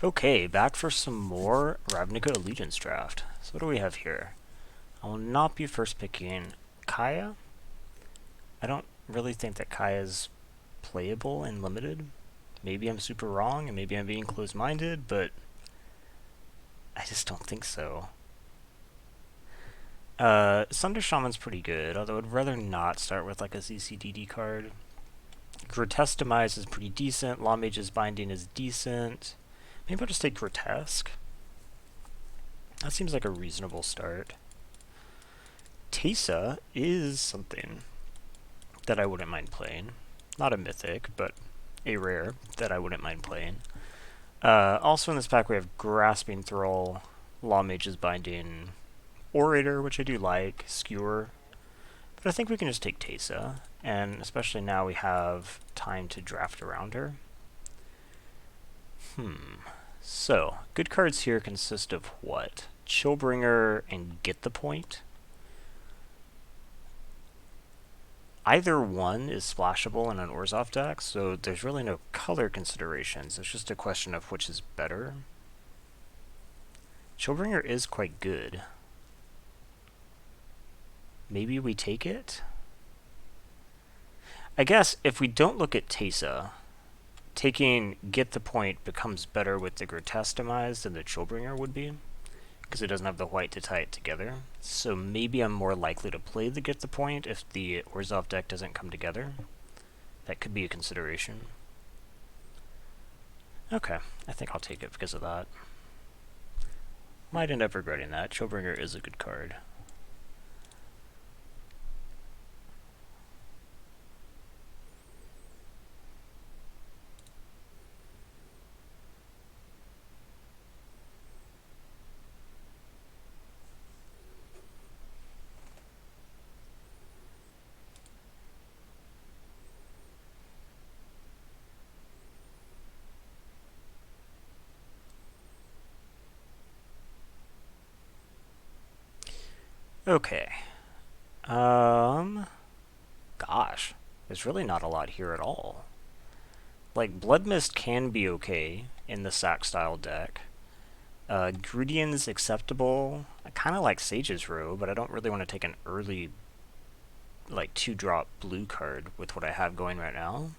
Okay, back for some more Ravnica Allegiance draft. So what do we have here? I will not be first picking Kaya. I don't really think that Kaya is playable in Limited. Maybe I'm super wrong, and maybe I'm being closed-minded, but I just don't think so. Sunder Shaman's pretty good, although I'd rather not start with like a CCDD card. Grotesque Demise is pretty decent. Law Mage's Binding is decent. Maybe I'll just take Grotesque. That seems like a reasonable start. Teysa is something that I wouldn't mind playing. Not a mythic, but a rare that I wouldn't mind playing. Also in this pack we have Grasping Thrall, Law Mage's Binding, Orator, which I do like, Skewer. But I think we can just take Teysa, and especially now we have time to draft around her. So, good cards here consist of what? Chillbringer and Get the Point. Either one is splashable in an Orzhov deck, so there's really no color considerations. It's just a question of which is better. Chillbringer is quite good. Maybe we take it? I guess if we don't look at Teysa, taking Get the Point becomes better with the Grotesque Demise than the Chillbringer would be, because it doesn't have the white to tie it together. So maybe I'm more likely to play the Get the Point if the Orzhov deck doesn't come together. That could be a consideration. Okay, I think I'll take it because of that. Might end up regretting that. Chillbringer is a good card. Okay. Gosh, there's really not a lot here at all. Like, Blood Mist can be okay in the sack-style deck. Grudian's acceptable. I kind of like Sage's Row, but I don't really want to take an early, like, 2-drop blue card with what I have going right now.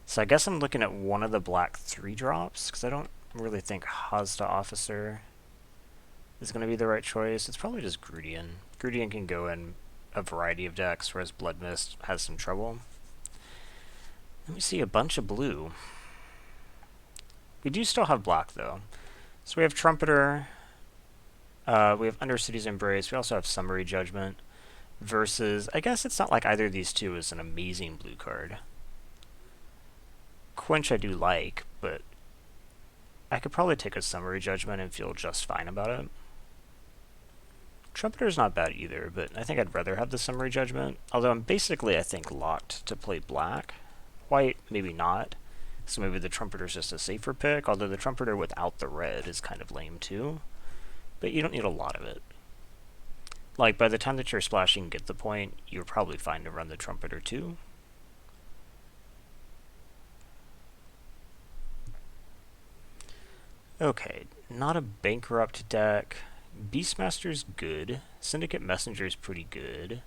So I guess I'm looking at one of the black 3-drops, because I don't really think Hasbro Officer is going to be the right choice. It's probably just Grudian. Grudian can go in a variety of decks, whereas Blood Mist has some trouble. Let me see, a bunch of blue. We do still have black, though. So we have Trumpeter, we have Undercity's Embrace, we also have Summary Judgment, versus, I guess it's not like either of these two is an amazing blue card. Quench I do like, but I could probably take a Summary Judgment and feel just fine about it. Trumpeter's not bad either, but I think I'd rather have the Summary Judgment, although I'm basically, I think, locked to play black. White, maybe not. So maybe the Trumpeter's just a safer pick, although the Trumpeter without the red is kind of lame too. But you don't need a lot of it. Like, by the time that you're splashing Get the Point, you're probably fine to run the Trumpeter too. Okay, not a Bankrupt deck. Beastmaster's good. Syndicate Messenger's pretty good.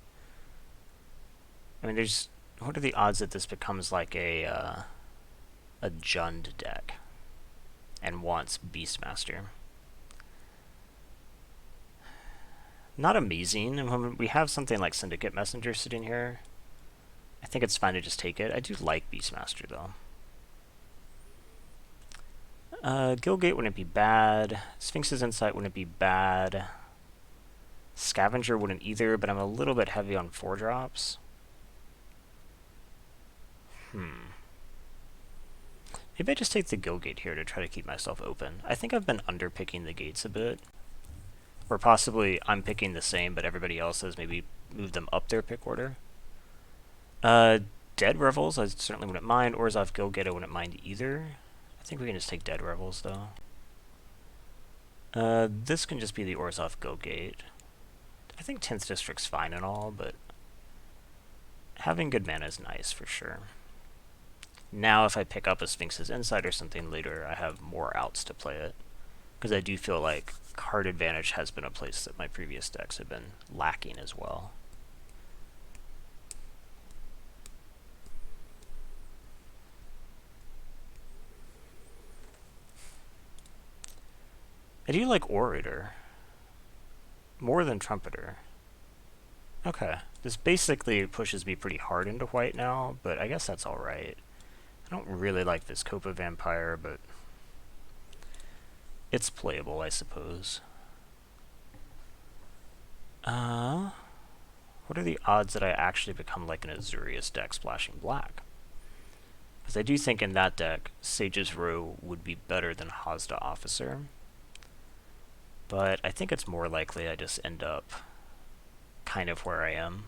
I mean, there's... What are the odds that this becomes like a Jund deck and wants Beastmaster? Not amazing. And when we have something like Syndicate Messenger sitting here, I think it's fine to just take it. I do like Beastmaster, though. Gilgate wouldn't be bad. Sphinx's Insight wouldn't be bad. Scavenger wouldn't either, but I'm a little bit heavy on 4-drops. Maybe I just take the Gilgate here to try to keep myself open. I think I've been underpicking the gates a bit. Or possibly I'm picking the same, but everybody else has maybe moved them up their pick order. Dead Revels, I certainly wouldn't mind. Orzhov Gilgate, I wouldn't mind either. I think we can just take Dead Revels, though. This can just be the Orzhov Gilgate. I think 10th District's fine and all, but having good mana is nice for sure. Now if I pick up a Sphinx's Insight or something later, I have more outs to play it. Because I do feel like card advantage has been a place that my previous decks have been lacking as well. I do like Orator. More than Trumpeter. Okay. This basically pushes me pretty hard into white now, but I guess that's alright. I don't really like this Copa Vampire, but it's playable, I suppose. What are the odds that I actually become like an Azurius deck splashing black? Because I do think in that deck, Sage's Row would be better than Hazda Officer. But I think it's more likely I just end up kind of where I am.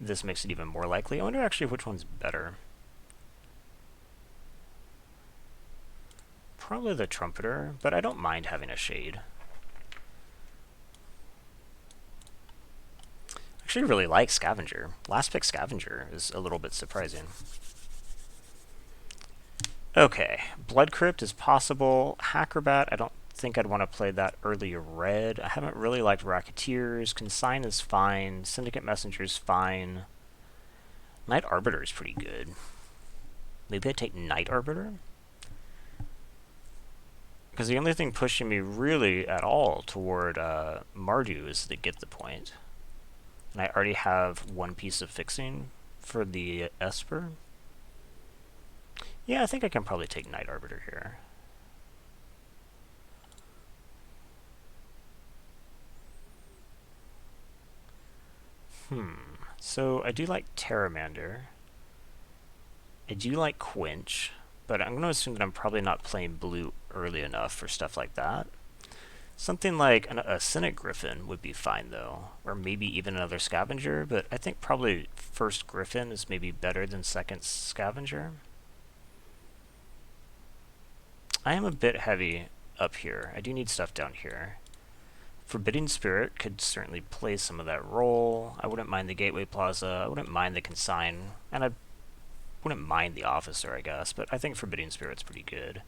This makes it even more likely. I wonder actually which one's better. Probably the Trumpeter, but I don't mind having a Shade. I actually really like Scavenger. Last pick Scavenger is a little bit surprising. Okay, Blood Crypt is possible. Hackerbat, I don't think I'd want to play that early red. I haven't really liked Racketeers. Consign is fine. Syndicate Messenger is fine. Night Arbiter is pretty good. Maybe I take Night Arbiter? Because the only thing pushing me really at all toward Mardu is the Get the Point. And I already have one piece of fixing for the Esper. Yeah, I think I can probably take Night Arbiter here. So I do like Terramander. I do like Quench, but I'm going to assume that I'm probably not playing blue early enough for stuff like that. Something like a Cynic Griffin would be fine, though. Or maybe even another Scavenger, but I think probably first Griffin is maybe better than second Scavenger. I am a bit heavy up here. I do need stuff down here. Forbidding Spirit could certainly play some of that role. I wouldn't mind the Gateway Plaza. I wouldn't mind the Consign. And I wouldn't mind the Officer, I guess. But I think Forbidding Spirit's pretty good.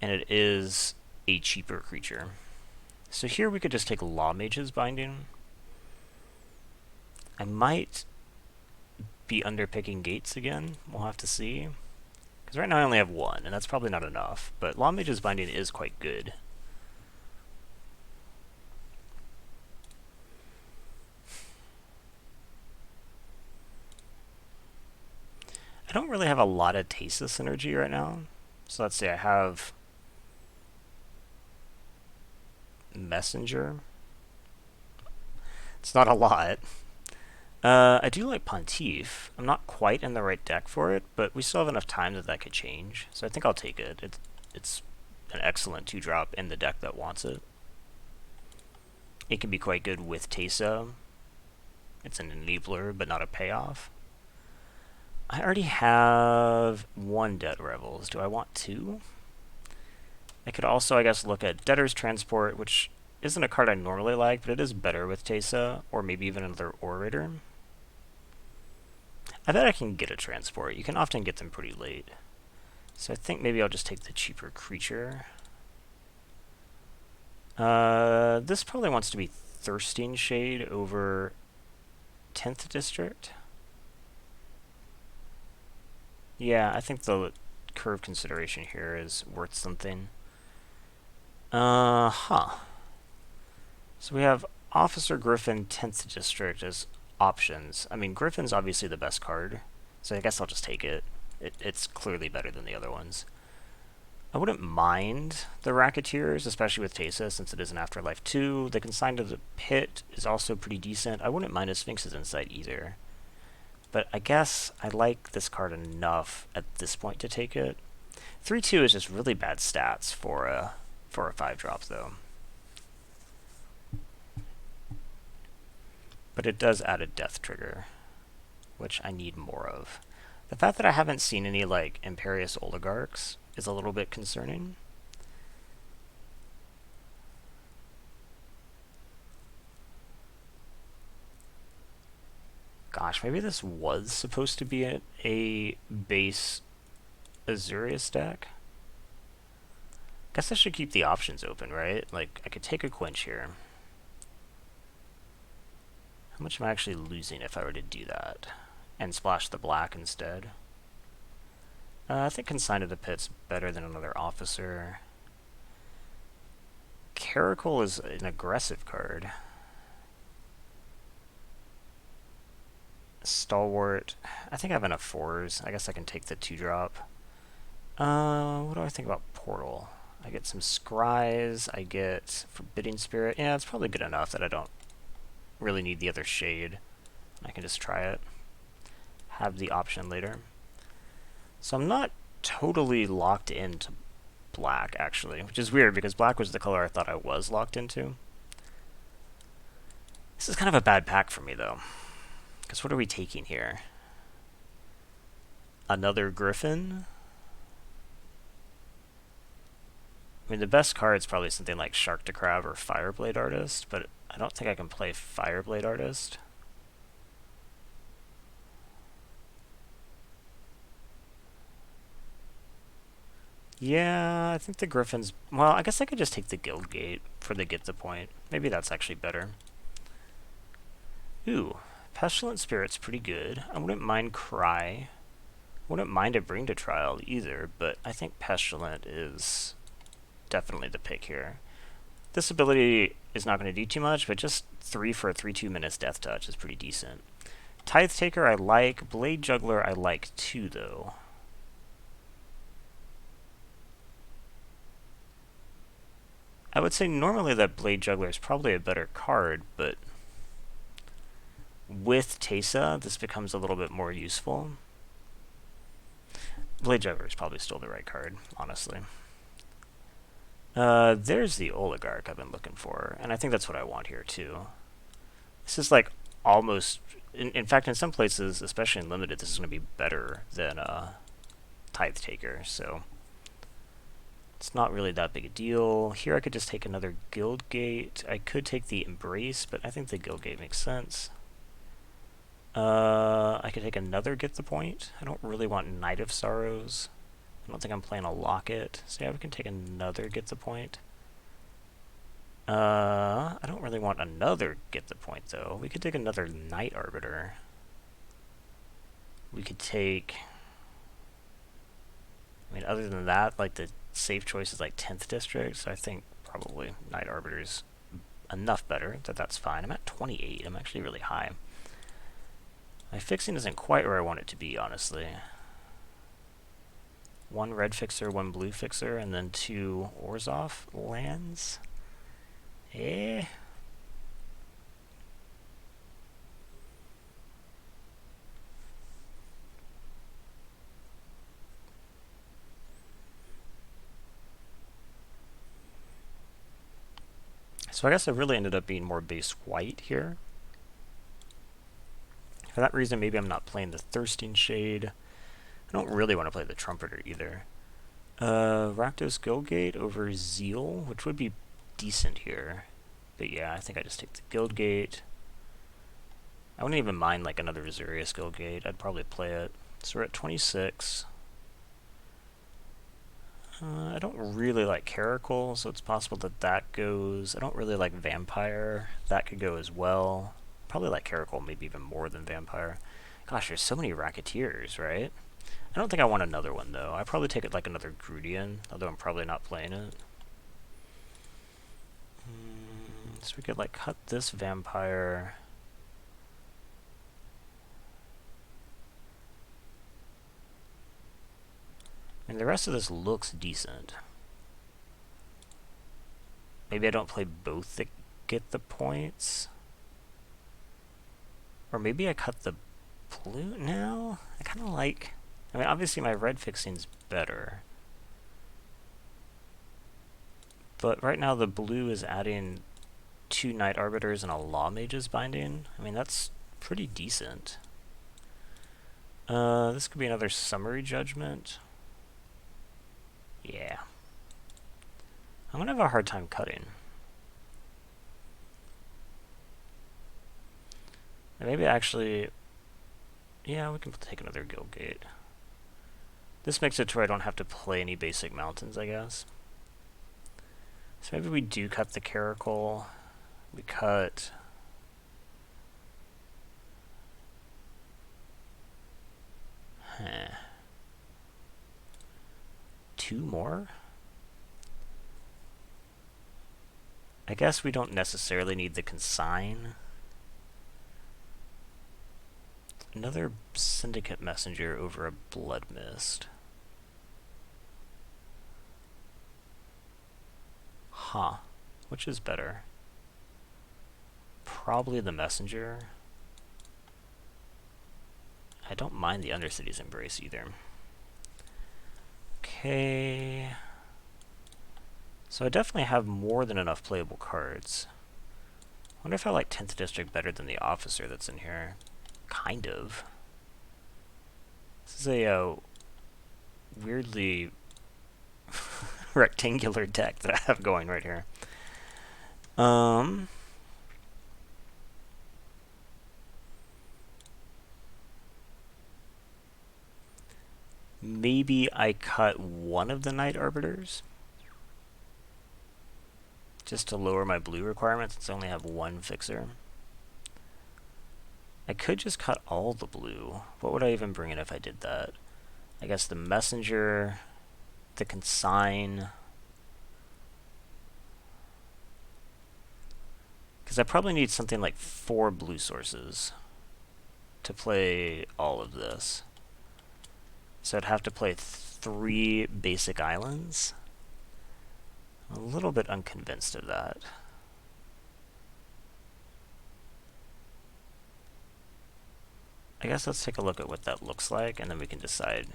And it is a cheaper creature. So here we could just take Law Mage's Binding. I might be underpicking Gates again. We'll have to see. Because right now I only have one, and that's probably not enough. But Law Mage's Binding is quite good. I don't really have a lot of Tasis energy right now. So let's see, I have Messenger. It's not a lot. I do like Pontiff. I'm not quite in the right deck for it, but we still have enough time that could change. So I think I'll take it. It's an excellent 2-drop in the deck that wants it. It can be quite good with Teysa. It's an enabler, but not a payoff. I already have one Dead Revels. Do I want two? I could also, I guess, look at Debtor's Transport, which isn't a card I normally like, but it is better with Teysa, or maybe even another Orator. I bet I can get a Transport. You can often get them pretty late. So I think maybe I'll just take the cheaper creature. This probably wants to be Thirsting Shade over 10th District. Yeah, I think the curve consideration here is worth something. So we have Officer Griffin, 10th District as options. I mean, Griffin's obviously the best card, so I guess I'll just take it. It's clearly better than the other ones. I wouldn't mind the Racketeers, especially with Teysa, since it is an Afterlife 2. The Consigned to the Pit is also pretty decent. I wouldn't mind a Sphinx's Insight either. But I guess I like this card enough at this point to take it. 3-2 is just really bad stats for a 5-drop, though. But it does add a death trigger, which I need more of. The fact that I haven't seen any, like, Imperious Oligarchs is a little bit concerning. Gosh, maybe this was supposed to be a base Azurius deck? Guess I should keep the options open, right? Like, I could take a quench here. How much am I actually losing if I were to do that? And splash the black instead? I think Consign to the Pit's better than another officer. Caracal is an aggressive card. Stalwart. I think I have enough 4s. I guess I can take the 2-drop. What do I think about Portal? I get some Scries. I get Forbidding Spirit. Yeah, it's probably good enough that I don't really need the other shade. I can just try it. Have the option later. So I'm not totally locked into black, actually, which is weird because black was the color I thought I was locked into. This is kind of a bad pack for me, though. Because what are we taking here? Another Griffin? I mean, the best card's probably something like Shark to Crab or Fireblade Artist, but I don't think I can play Fireblade Artist. Yeah, I think the Griffin's... Well, I guess I could just take the Guildgate for the Get the Point. Maybe that's actually better. Ooh, Pestilent Spirit's pretty good. I wouldn't mind Cry. Wouldn't mind a Bring to Trial either, but I think Pestilent is definitely the pick here. This ability is not going to do too much, but just 3 for a 3/2 Menace Death Touch is pretty decent. Tithe Taker I like. Blade Juggler I like too, though. I would say normally that Blade Juggler is probably a better card, but with Teysa, this becomes a little bit more useful. Blade Juggler is probably still the right card, honestly. There's the Oligarch I've been looking for, and I think that's what I want here, too. This is like almost... In fact, in some places, especially in Limited, this is going to be better than Tithe Taker, so... It's not really that big a deal. Here I could just take another Guildgate. I could take the Embrace, but I think the Guildgate makes sense. I could take another Get the Point. I don't really want Night of Sorrows. I don't think I'm playing a Locket. So yeah, we can take another Get the Point. I don't really want another Get the Point, though. We could take another Night Arbiter. We could take... I mean, other than that, like, the safe choice is like 10th District, so I think probably Night Arbiter's enough better that that's fine. I'm at 28. I'm actually really high. My fixing isn't quite where I want it to be, honestly. 1 red fixer, 1 blue fixer, and then 2 Orzhov lands. Eh. So I guess I really ended up being more base white here. For that reason, maybe I'm not playing the Thirsting Shade. I don't really want to play the Trumpeter either. Rakdos Guildgate over Zeal, which would be decent here. But yeah, I think I just take the Guildgate. I wouldn't even mind like another Azurius Guildgate. I'd probably play it. So we're at 26. I don't really like Caracal, so it's possible that that goes. I don't really like Vampire. That could go as well. Probably like Caracal, maybe even more than Vampire. Gosh, there's so many Racketeers, right? I don't think I want another one, though. I'd probably take it like another Grudian, although I'm probably not playing it. So we could like cut this Vampire. And the rest of this looks decent. Maybe I don't play both that get the points. Or maybe I cut the blue now? I kind of like... I mean, obviously my red fixing's better. But right now the blue is adding 2 Night Arbiters and a Law Mage's Binding. I mean, that's pretty decent. This could be another Summary Judgment. Yeah. I'm gonna have a hard time cutting. And maybe actually Yeah, we can take another guild gate. This makes it to where I don't have to play any basic mountains, I guess. So maybe we do cut the caracal. We cut... Huh. 2 more? I guess we don't necessarily need the consign. Another syndicate messenger over a blood mist. Huh. Which is better? Probably the messenger. I don't mind the Undercity's Embrace either. Okay. So I definitely have more than enough playable cards. Wonder if I like 10th District better than the Officer that's in here. Kind of. This is a weirdly rectangular deck that I have going right here. Maybe I cut one of the Night Arbiters just to lower my blue requirements since I only have one fixer. I could just cut all the blue. What would I even bring in if I did that? I guess the messenger, the consign. Because I probably need something like 4 blue sources to play all of this. So I'd have to play 3 basic islands. I'm a little bit unconvinced of that. I guess let's take a look at what that looks like, and then we can decide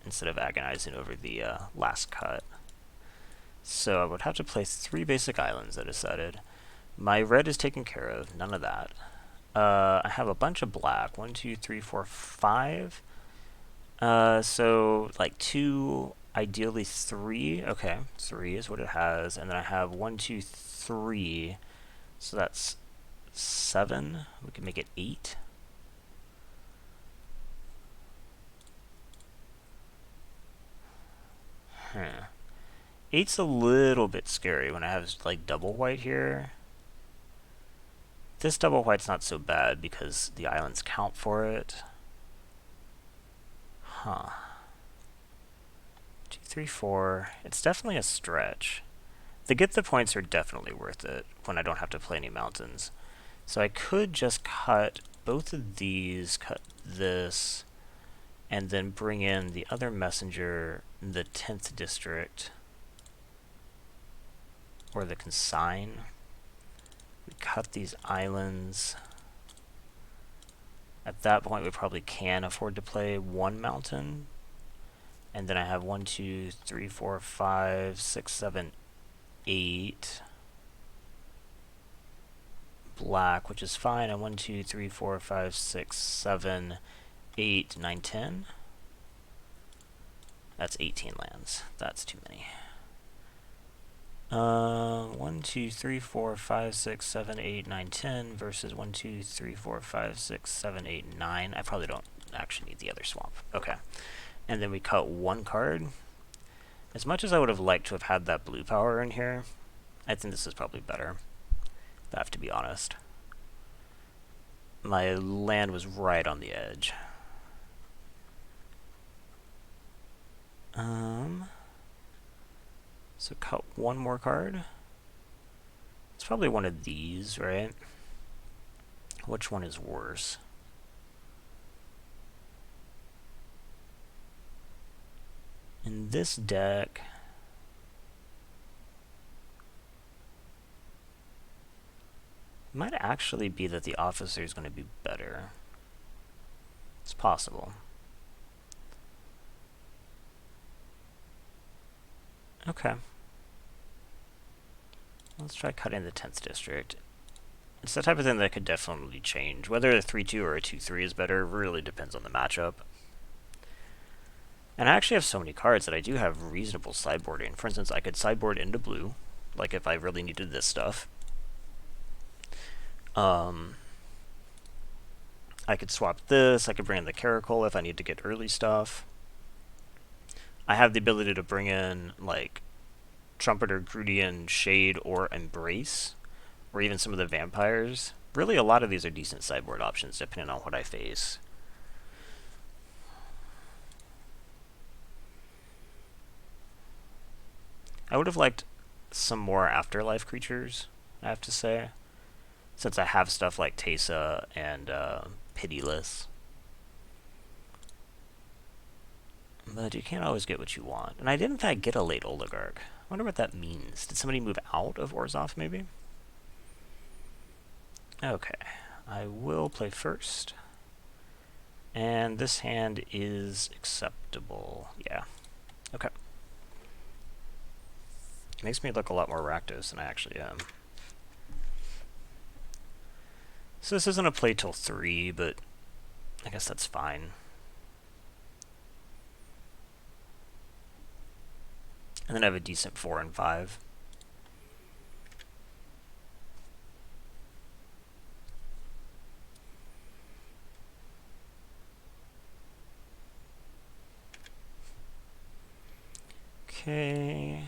instead of agonizing over the last cut. So I would have to play 3 basic islands, I decided. My red is taken care of, none of that. I have a bunch of black, 1, 2, 3, 4, 5. So like 2, ideally 3. Okay, 3 is what it has, and then I have 1, 2, 3. So that's 7. We can make it 8. Huh. 8's a little bit scary when I have like double white here. This double white's not so bad because the islands count for it. Huh. 2, 3, 4. It's definitely a stretch. The get the points are definitely worth it when I don't have to play any mountains. So I could just cut both of these, cut this, and then bring in the other messenger, the 10th district, or the consign. We cut these islands. At that point, we probably can afford to play 1 mountain. And then I have 1, 2, 3, 4, 5, 6, 7, 8. Black, which is fine. And 1, 2, 3, 4, 5, 6, 7, 8, 9, 10. That's 18 lands. That's too many. 1, 2, 3, 4, 5, 6, 7, 8, 9, 10 versus 1, 2, 3, 4, 5, 6, 7, 8, 9. I probably don't actually need the other swamp. Okay. And then we cut 1 card. As much as I would have liked to have had that blue power in here, I think this is probably better. I have to be honest. My land was right on the edge. So cut 1 more card. It's probably one of these, right? Which one is worse? In this deck, it might actually be that the officer is going to be better. It's possible. Okay. Let's try cutting the 10th district. It's the type of thing that could definitely change. Whether a 3-2 or a 2-3 is better really depends on the matchup. And I actually have so many cards that I do have reasonable sideboarding. For instance, I could sideboard into blue, like if I really needed this stuff. I could swap this, I could bring in the Caracal if I need to get early stuff. I have the ability to bring in, like, Trumpeter, Grudian, Shade, or Embrace, or even some of the vampires. Really, a lot of these are decent sideboard options, depending on what I face. I would have liked some more Afterlife creatures, I have to say, since I have stuff like Teysa and Pitiless. But you can't always get what you want. And I did in fact get a late Oligarch. I wonder what that means. Did somebody move out of Orzhov, maybe? Okay. I will play first. And this hand is acceptable. Yeah. Okay. It makes me look a lot more Rakdos than I actually am. So this isn't a play till 3, but I guess that's fine. And then I have a decent 4 and 5. Okay.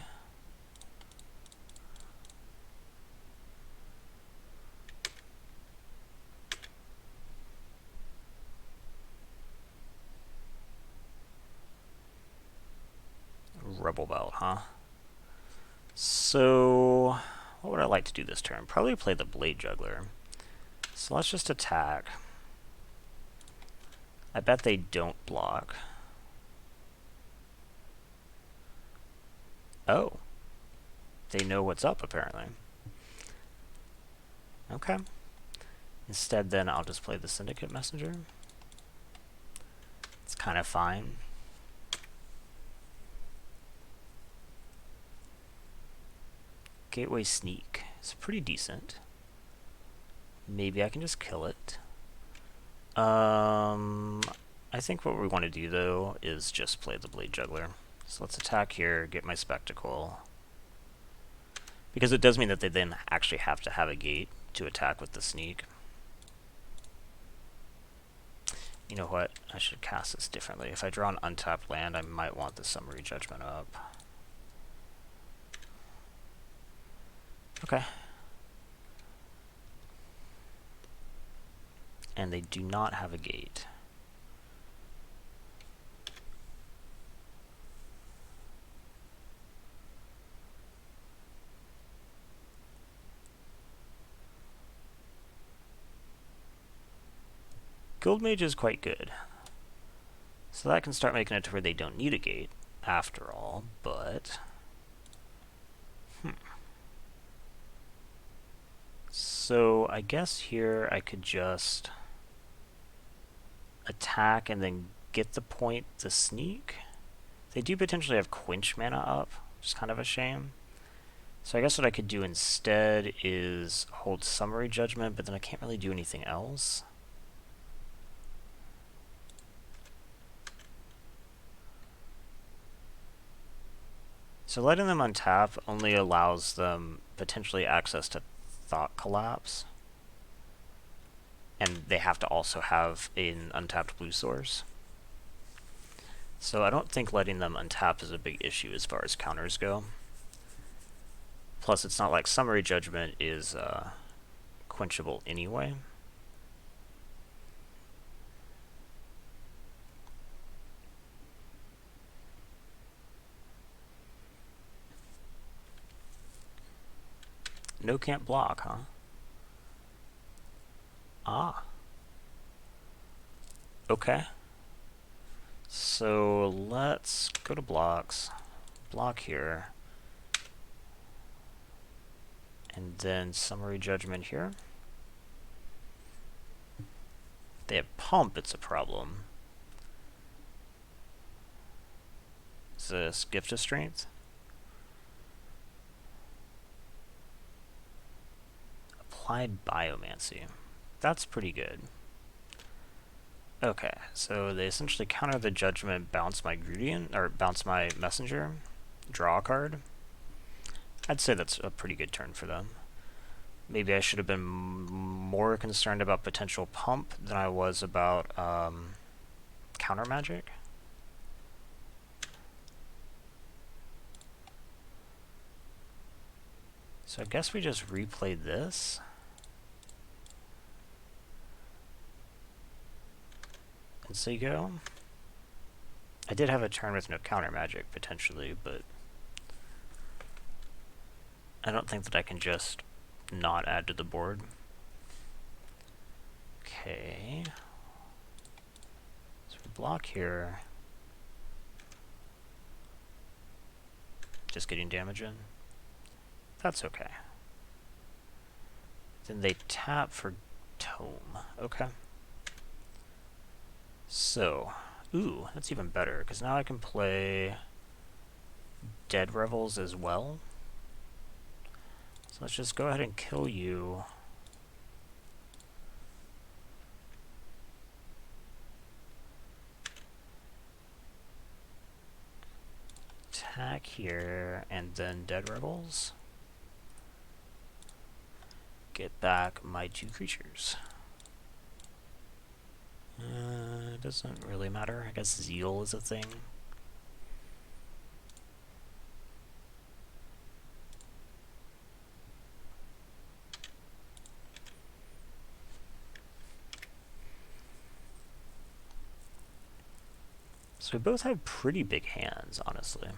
Rebel Belt, huh? So, what would I like to do this turn? Probably play the Blade Juggler. So let's just attack. I bet they don't block. Oh. They know what's up, apparently. Okay. Instead, then, I'll just play the Syndicate Messenger. It's kind of fine. Gateway Sneak. It's pretty decent. Maybe I can just kill it. I think what we want to do, though, is just play the Blade Juggler. So let's attack here, get my Spectacle. Because it does mean that they then actually have to have a gate to attack with the Sneak. You know what? I should cast this differently. If I draw an untapped land, I might want the Summary Judgment up. Okay. And they do not have a gate. Guild Mage is quite good. So that can start making it to where they don't need a gate, after all, but... So I guess here I could just attack and then get the point to sneak. They do potentially have Quench mana up, which is kind of a shame. So I guess what I could do instead is hold Summary Judgment, but then I can't really do anything else. So letting them untap only allows them potentially access to Thought Collapse. And they have to also have an untapped blue source. So I don't think letting them untap is a big issue as far as counters go. Plus, it's not like Summary Judgment is quenchable anyway. No can't block, huh? Ah. Okay. So let's go to blocks. Block here. And then Summary Judgment here. If they have Pump, it's a problem. Is this Gift of Strength? Applied Biomancy. That's pretty good. Okay, so they essentially counter the Judgment, bounce my Grudian, or bounce my Messenger, draw a card. I'd say that's a pretty good turn for them. Maybe I should have been more concerned about potential pump than I was about counter magic. So I guess we just replay this. And so you go. I did have a turn with no counter magic, potentially, but I don't think that I can just not add to the board. Okay. So we block here. Just getting damage in. That's okay. Then they tap for Tome. Okay. So, ooh, that's even better, because now I can play Dead Revels as well. So let's just go ahead and kill you. Attack here, and then Dead Rebels. Get back my 2 creatures. It doesn't really matter. I guess Zeal is a thing. So we both have pretty big hands, honestly.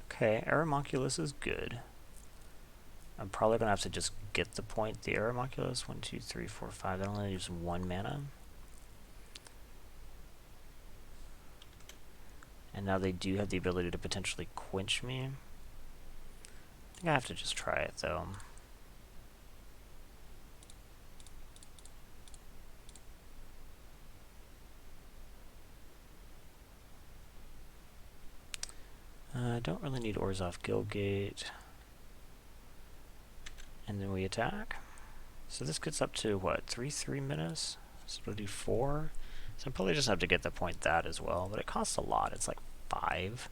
Okay, Aeromonculus is good. I'm probably going to have to just get the point. The Aeromonculus, 1, 2, 3, 4, 5. That only leaves 1 mana. And now they do have the ability to potentially quench me. I think I have to just try it, though. I don't really need Orzhov Guildgate. And then we attack. So this gets up to, what, 3 minutes? So we'll do 4. So I probably just have to get the point that as well, but it costs a lot. It's like 5.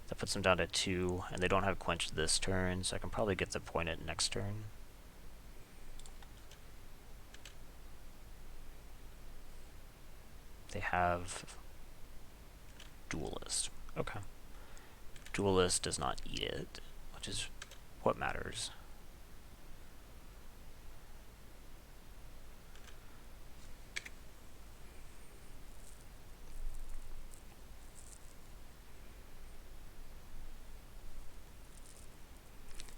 That puts them down to 2, and they don't have quench this turn, so I can probably get the point at next turn. They have Duelist. Okay. Duelist does not eat it, which is what matters.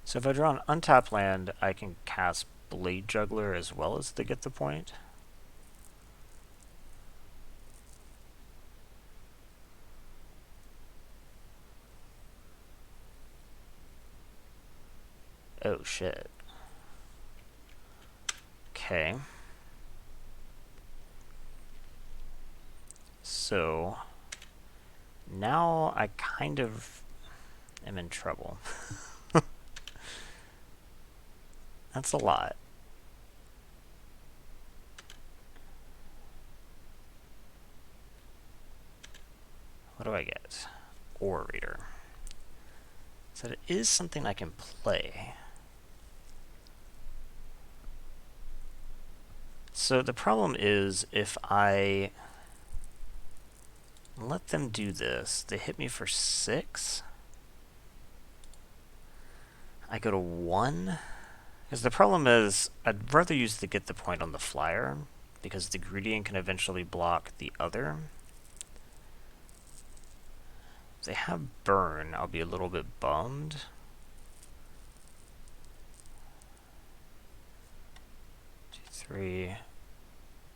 So if I draw an untapped land, I can cast Blade Juggler as well as to get the point. Oh shit. Okay. So now I kind of am in trouble. That's a lot. What do I get? Orator. So it is something I can play. So the problem is if I let them do this, they hit me for 6. I go to 1. Because the problem is, I'd rather use the get the point on the flyer, because the Grudian can eventually block the other. If they have burn, I'll be a little bit bummed. Two, 3.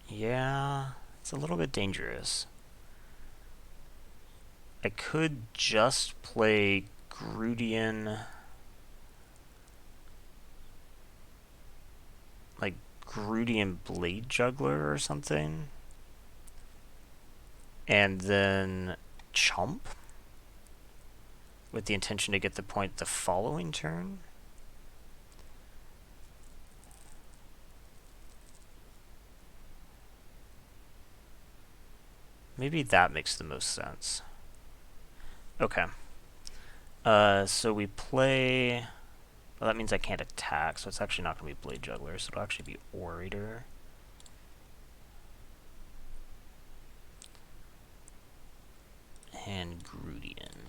Yeah, it's a little bit dangerous. I could just play Grudian, like Grudian Blade Juggler or something, and then chump with the intention to get the point the following turn. Maybe that makes the most sense. Okay. So we play... Well, that means I can't attack, so it's actually not going to be Blade Juggler, so it'll actually be Orator. And Grudian.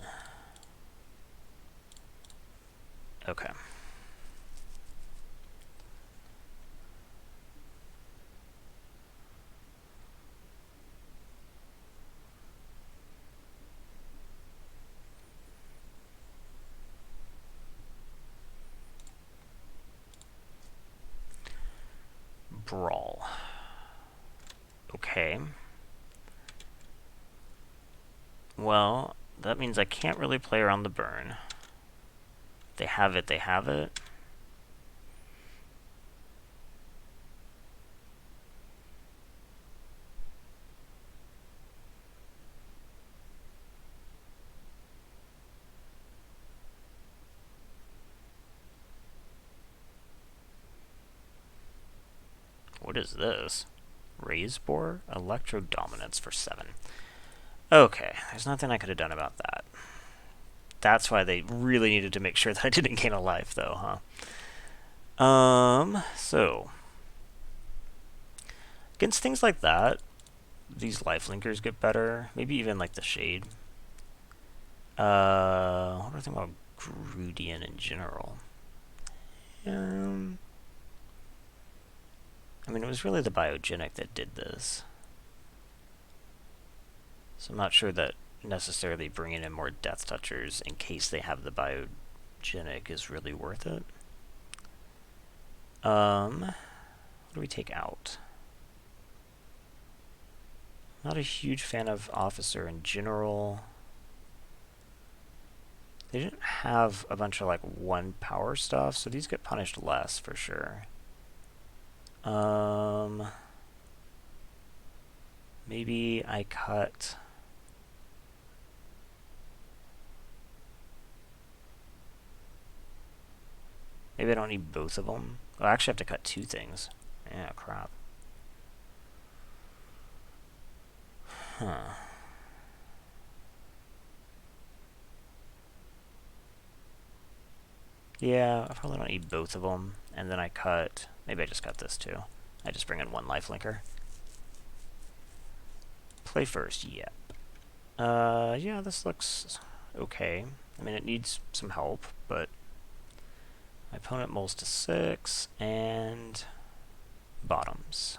Okay. Brawl. Okay. Well, that means I can't really play around the burn. They have it, they have it. What is this? Raise Boar? Electro Dominance for 7. Okay, there's nothing I could have done about that. That's why they really needed to make sure that I didn't gain a life, though, huh? So... Against things like that, these lifelinkers get better. Maybe even, like, the Shade. What do I think about Grudian in general? I mean, it was really the biogenic that did this. So I'm not sure that necessarily bringing in more Death Touchers in case they have the biogenic is really worth it. What do we take out? Not a huge fan of Officer in general. They didn't have a bunch of, like, 1 power stuff, so these get punished less for sure. Maybe I cut... Maybe I don't need both of them. Oh, I actually have to cut 2 things. Yeah, crap. Huh. Yeah, I probably don't need both of them. And then I cut... Maybe I just cut this too. I just bring in 1 lifelinker. Play first, yep. Yeah, this looks okay. I mean, it needs some help, but... My opponent mulls to 6, and... Bottoms.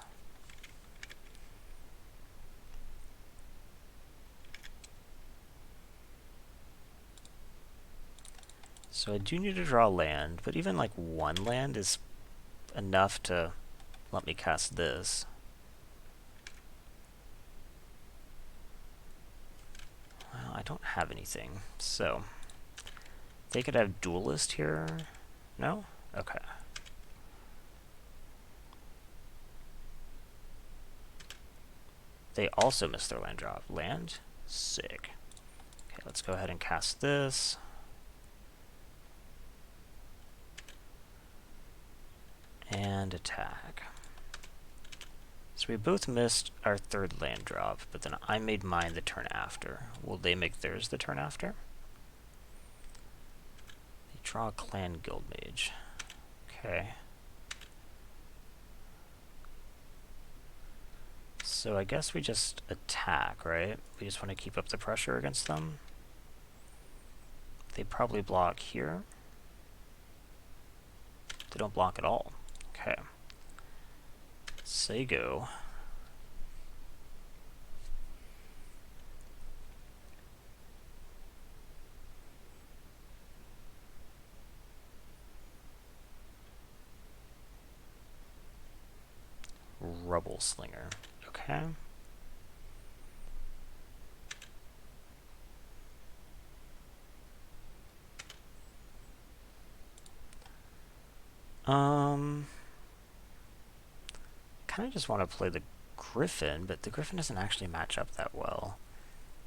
So I do need to draw land, but even like 1 land is enough to let me cast this. Well, I don't have anything, so they could have Duelist here. No? Okay. They also missed their land drop. Land? Sick. Okay, let's go ahead and cast this. And attack. So we both missed our 3rd land drop, but then I made mine the turn after. Will they make theirs the turn after? They draw a Clan Guildmage. Okay. So I guess we just attack, right? We just want to keep up the pressure against them. They probably block here. They don't block at all. Okay. Say go. Rubble Slinger. Okay. Kind of just want to play the Griffin, but the Griffin doesn't actually match up that well.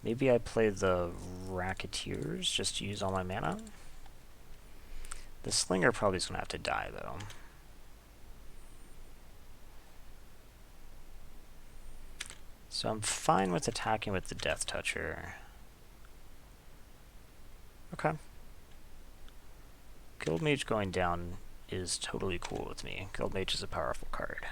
Maybe I play the Racketeers just to use all my mana. The Slinger probably is going to have to die, though. So I'm fine with attacking with the Death Toucher. Okay. Guildmage going down is totally cool with me. Guildmage is a powerful card.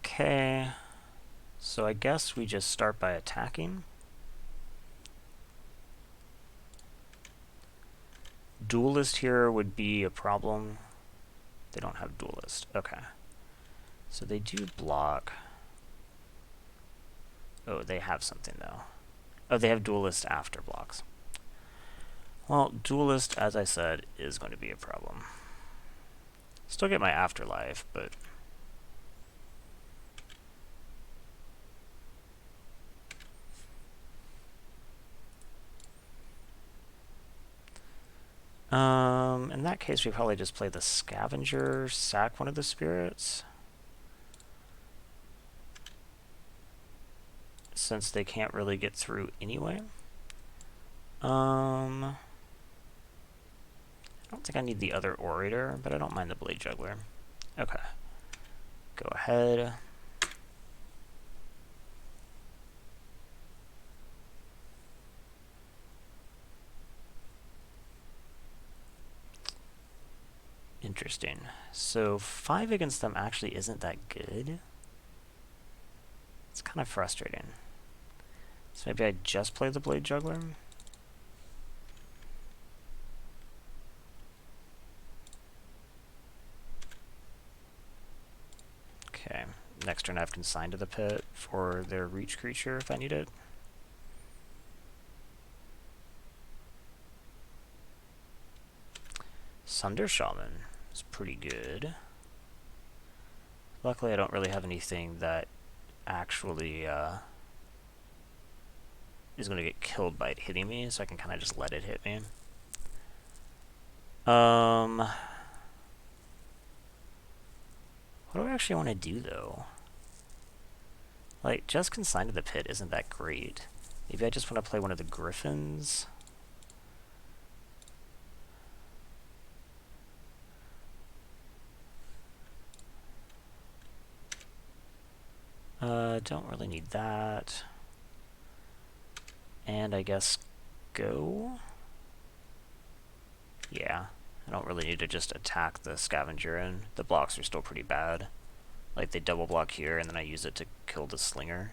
Okay, so I guess we just start by attacking. Duelist here would be a problem. They don't have Duelist. Okay. So they do block. Oh, they have something though. Oh, they have Duelist after blocks. Well, Duelist, as I said, is going to be a problem. Still get my Afterlife, but... in that case, we probably just play the Scavenger, sack one of the spirits. Since they can't really get through anyway. I don't think I need the other Orator, but I don't mind the Blade Juggler. Okay. Go ahead. Interesting. So 5 against them actually isn't that good. It's kind of frustrating. So maybe I just play the Blade Juggler? Okay. Next turn I have Consigned to the Pit for their Reach creature if I need it. Sunder Shaman is pretty good. Luckily I don't really have anything that actually is going to get killed by it hitting me, so I can kind of just let it hit me. What do I actually want to do, though? Like, just Consigned to the Pit isn't that great. Maybe I just want to play one of the Griffins. Don't really need that. And I guess go? Yeah, I don't really need to just attack the Scavenger, and the blocks are still pretty bad. Like, they double block here, and then I use it to kill the Slinger.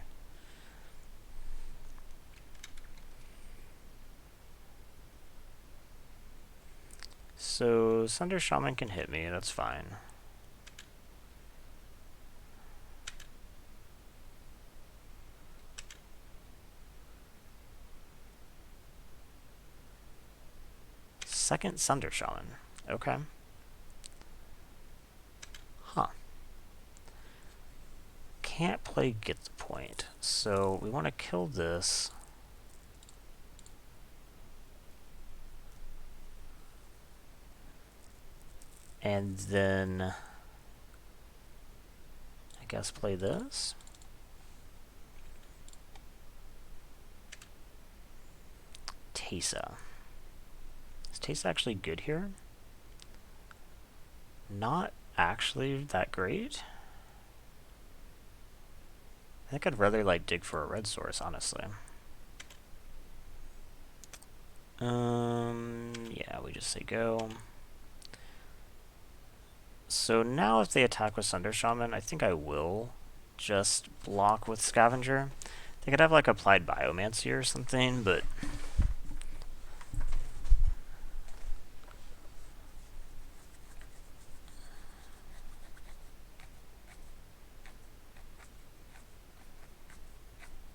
So, Sunder Shaman can hit me, that's fine. Second Sunder Shaman. Okay. Huh. Can't play Get the Point. So we want to kill this. And then I guess play this. Teysa. Is Teysa actually good here? Not actually that great. I think I'd rather like dig for a red source, honestly. Yeah, we just say go. So now if they attack with Sunder Shaman, I think I will just block with Scavenger. They could have like Applied Biomancy or something, but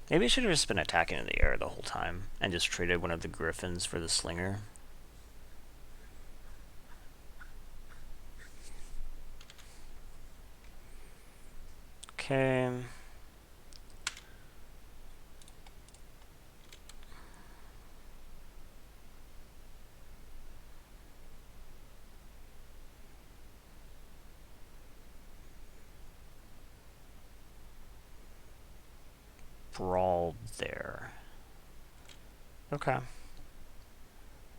maybe I should have just been attacking in the air the whole time and just traded one of the Griffins for the Slinger. Okay. Brawl there. Okay. I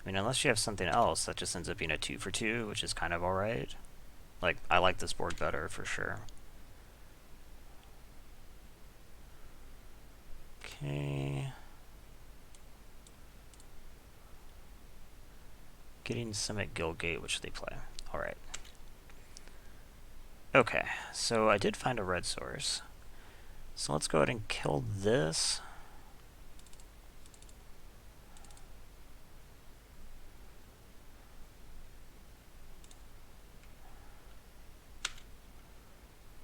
mean, unless you have something else that just ends up being a 2 for 2, which is kind of alright. Like, I like this board better, for sure. Okay. Getting some at Gilgate, which they play. Alright. Okay, so I did find a red source. So let's go ahead and kill this.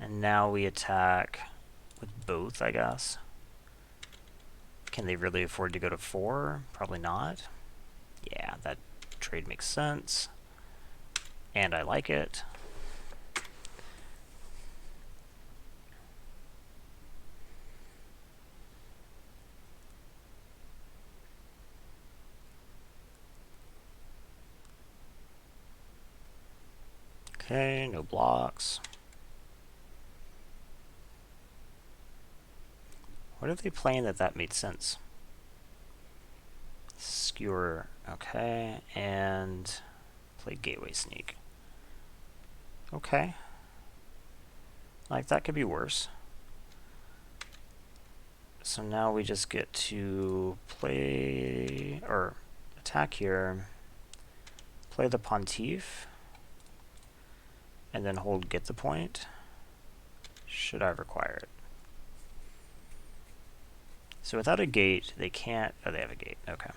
And now we attack with both, I guess. Can they really afford to go to 4? Probably not. Yeah, that trade makes sense. And I like it. Okay, no blocks. What are they playing that made sense? Skewer, okay, and play Gateway Sneak. Okay. Like, that could be worse. So now we just get to play, or attack here, play the Pontiff, and then hold get the point, should I require it. So without a gate, they can't, oh, they have a gate, okay.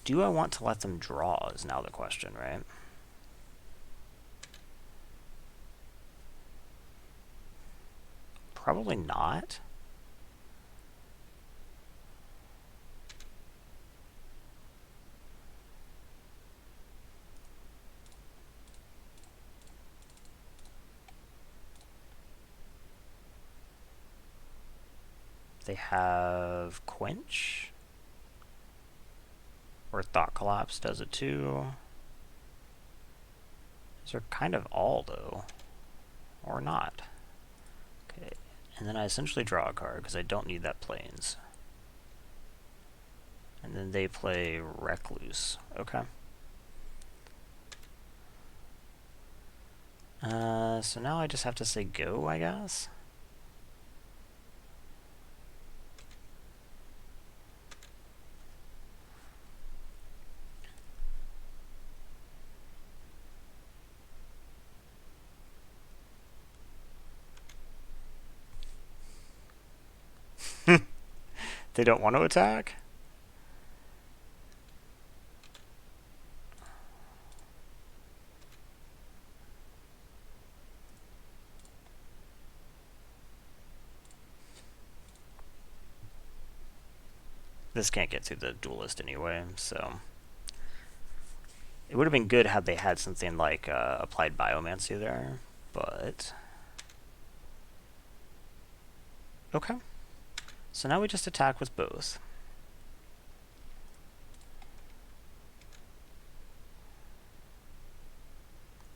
Do I want to let them draw is now the question, right? Probably not. They have Quench. Or Thought Collapse does it too. These are kind of all, though. Or not. Okay, and then I essentially draw a card, because I don't need that Plains. And then they play Recluse. Okay. So now I just have to say go, I guess? They don't want to attack? This can't get through the duelist anyway, so... It would have been good had they had something like Applied Biomancy there, but... Okay. So now we just attack with both.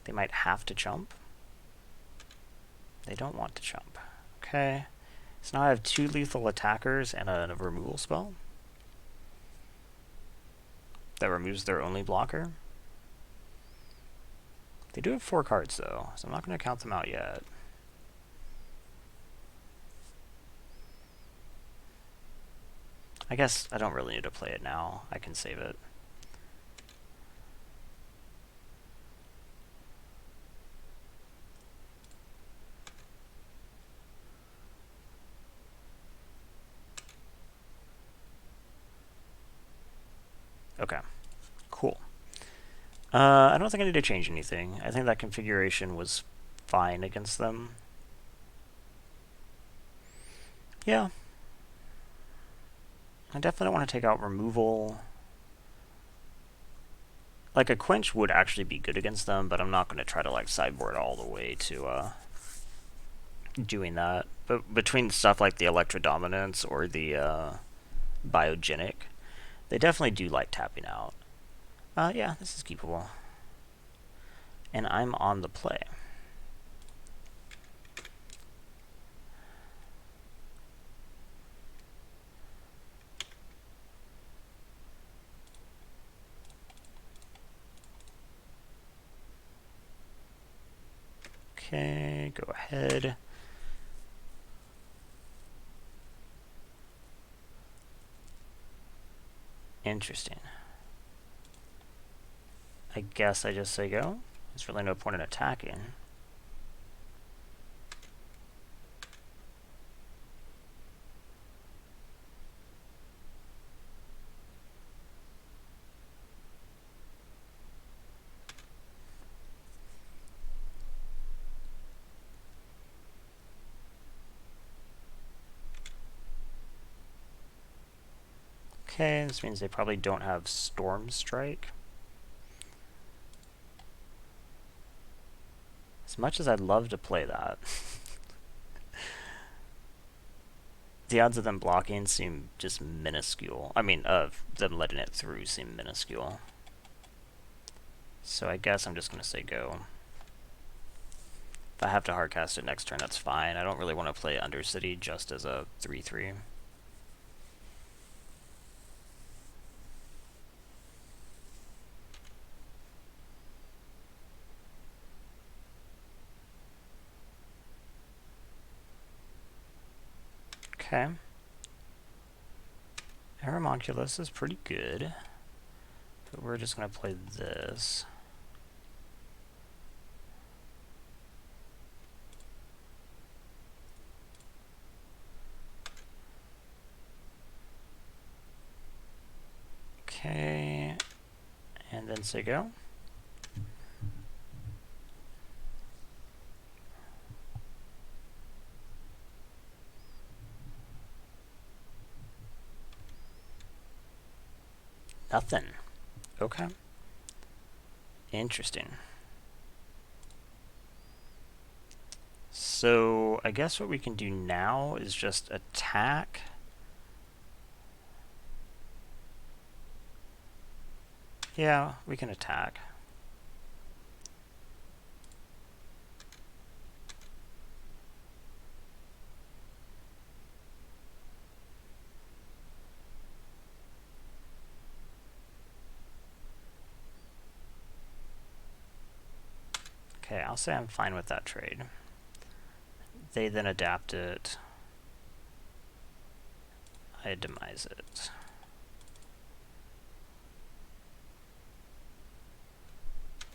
They might have to chump. They don't want to chump. Okay. So now I have 2 lethal attackers and a removal spell. That removes their only blocker. They do have 4 cards though, so I'm not going to count them out yet. I guess I don't really need to play it now. I can save it. Okay, cool. I don't think I need to change anything. I think that configuration was fine against them. Yeah. I definitely want to take out removal. Like, a Quench would actually be good against them, but I'm not going to try to, like, sideboard all the way to, doing that. But between stuff like the Electrodominance or the, Biogenic, they definitely do like tapping out. Yeah, this is keepable. And I'm on the play. Okay, go ahead. Interesting. I guess I just say go. There's really no point in attacking. Okay, this means they probably don't have Storm Strike. As much as I'd love to play that. The odds of them blocking seem just minuscule. I mean, of them letting it through seem minuscule. So I guess I'm just going to say go. If I have to hardcast it next turn, that's fine. I don't really want to play Undercity just as a 3/3. Okay. Aeromonculus is pretty good. But we're just going to play this. Okay. And then say go. Nothing. Okay. Interesting. So I guess what we can do now is just attack. Yeah, we can attack. Okay, I'll say I'm fine with that trade. They then adapt it. I demise it.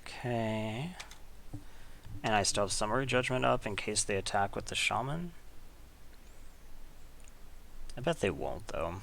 Okay. And I still have Summary Judgment up in case they attack with the Shaman. I bet they won't, though.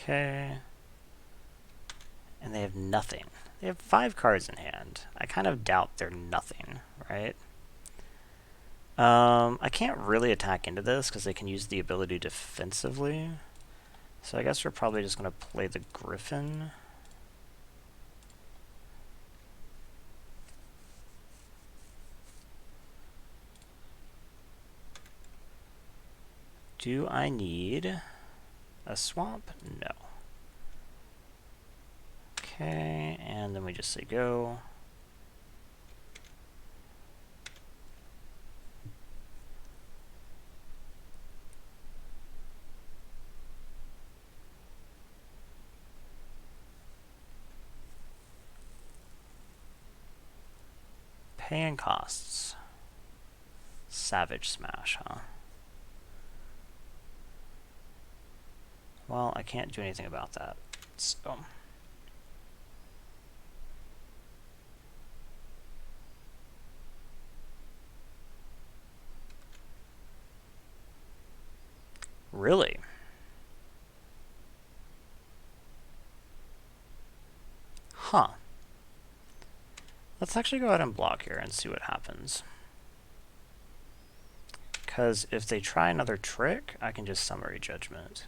Okay. And they have nothing. They have 5 cards in hand. I kind of doubt they're nothing, right? I can't really attack into this because they can use the ability defensively. So I guess we're probably just going to play the Griffin. Do I need a swamp? No. Okay, and then we just say go. Paying costs. Savage Smash, huh? Well, I can't do anything about that, so... Really? Huh. Let's actually go ahead and block here and see what happens. Because if they try another trick, I can just Summary Judgment.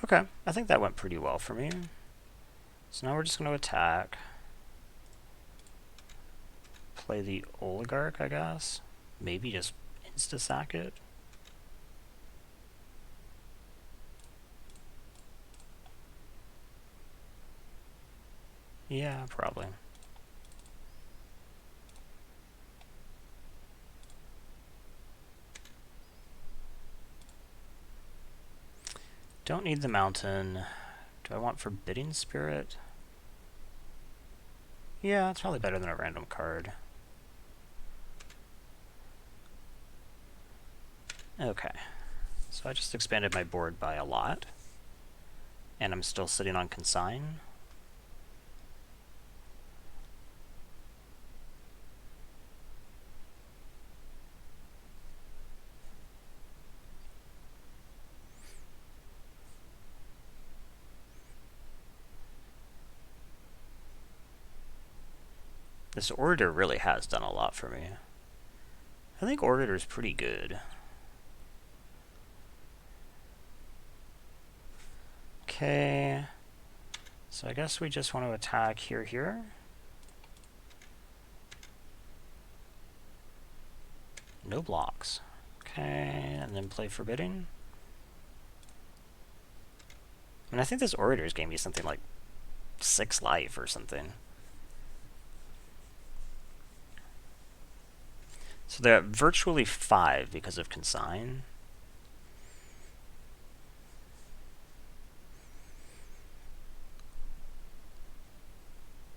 Okay, I think that went pretty well for me. So now we're just going to attack. Play the Oligarch, I guess. Maybe just insta-sack it. Yeah, probably. Don't need the mountain. Do I want Forbidding Spirit? Yeah, it's probably better than a random card. Okay. So I just expanded my board by a lot. And I'm still sitting on Consign. This Orator really has done a lot for me. I think Orator's pretty good. Okay. So I guess we just want to attack here. No blocks. Okay, and then play Forbidding. And I think this Orator's gave me something like 6 life or something. So they're at virtually 5 because of Consign.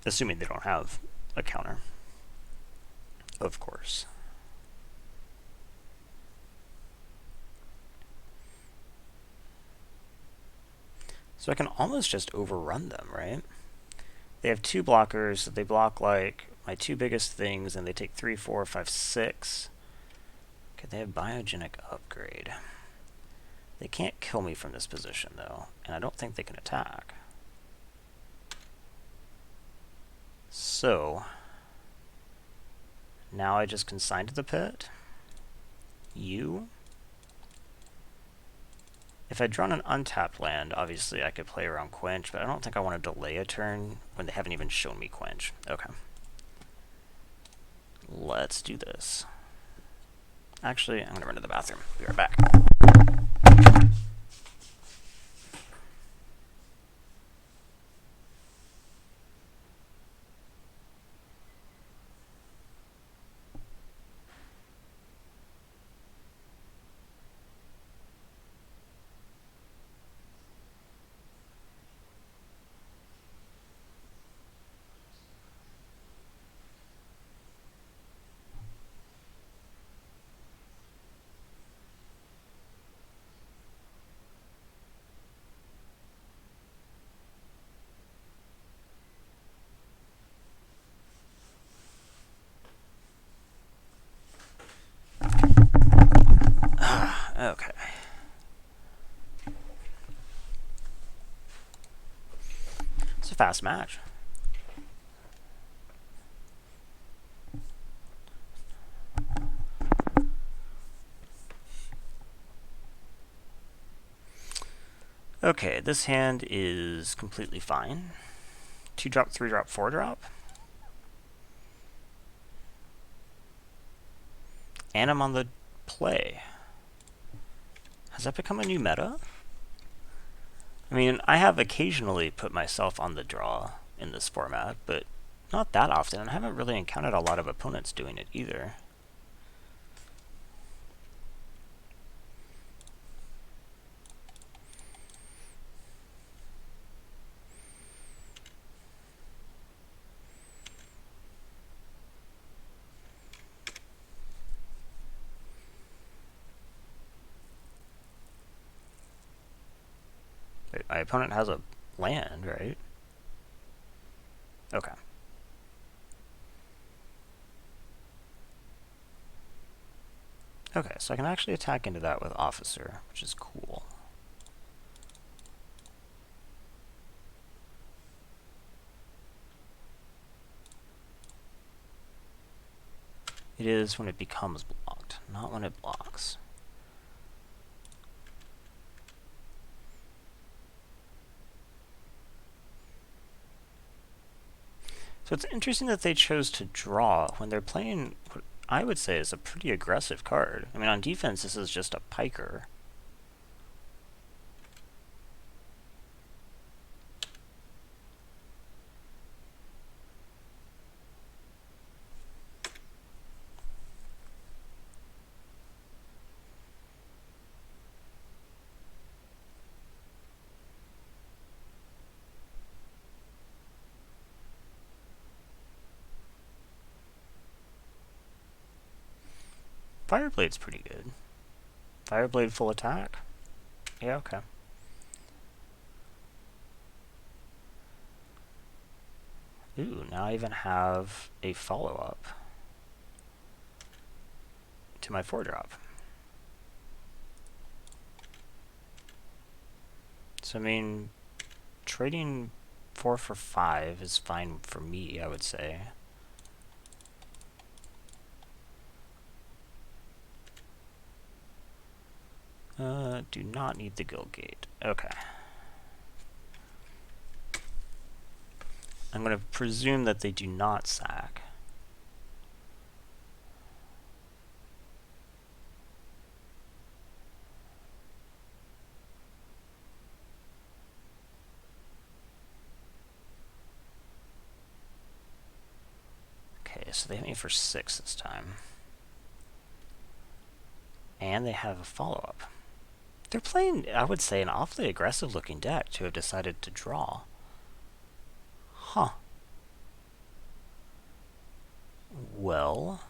Assuming they don't have a counter. Of course. So I can almost just overrun them, right? They have 2 blockers, so they block like my 2 biggest things, and they take 3, 4, 5, 6. Okay, they have Biogenic Upgrade. They can't kill me from this position, though, and I don't think they can attack. So, now I just consign to the pit. If I'd drawn an untapped land, obviously I could play around Quench, but I don't think I want to delay a turn when they haven't even shown me Quench. Okay. Let's do this. Actually, I'm going to run to the bathroom. Be right back. Okay. It's a fast match. Okay, this hand is completely fine. 2-drop, 3-drop, 4-drop. And I'm on the play. Has that become a new meta? I mean, I have occasionally put myself on the draw in this format, but not that often, and I haven't really encountered a lot of opponents doing it either. Wait, my opponent has a land, right? Okay. Okay, so I can actually attack into that with Officer, which is cool. It is when it becomes blocked, not when it blocks. So it's interesting that they chose to draw when they're playing what I would say is a pretty aggressive card. I mean, on defense, this is just a piker. Fireblade's pretty good. Fireblade full attack? Yeah, okay. Ooh, now I even have a follow-up to my 4-drop. So, I mean, trading 4 for 5 is fine for me, I would say. Do not need the guild gate. Okay. I'm going to presume that they do not sack. Okay, so they hit me for 6 this time. And they have a follow-up. They're playing, I would say, an awfully aggressive-looking deck to have decided to draw. Huh. Well,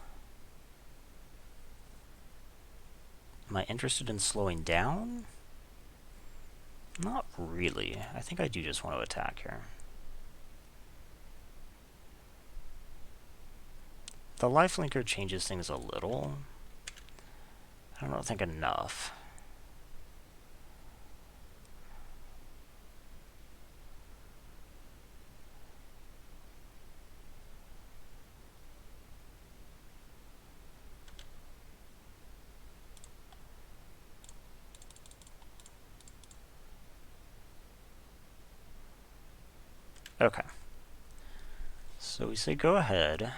am I interested in slowing down? Not really. I think I do just want to attack here. The lifelinker changes things a little. I don't think enough. Okay. So we say go ahead.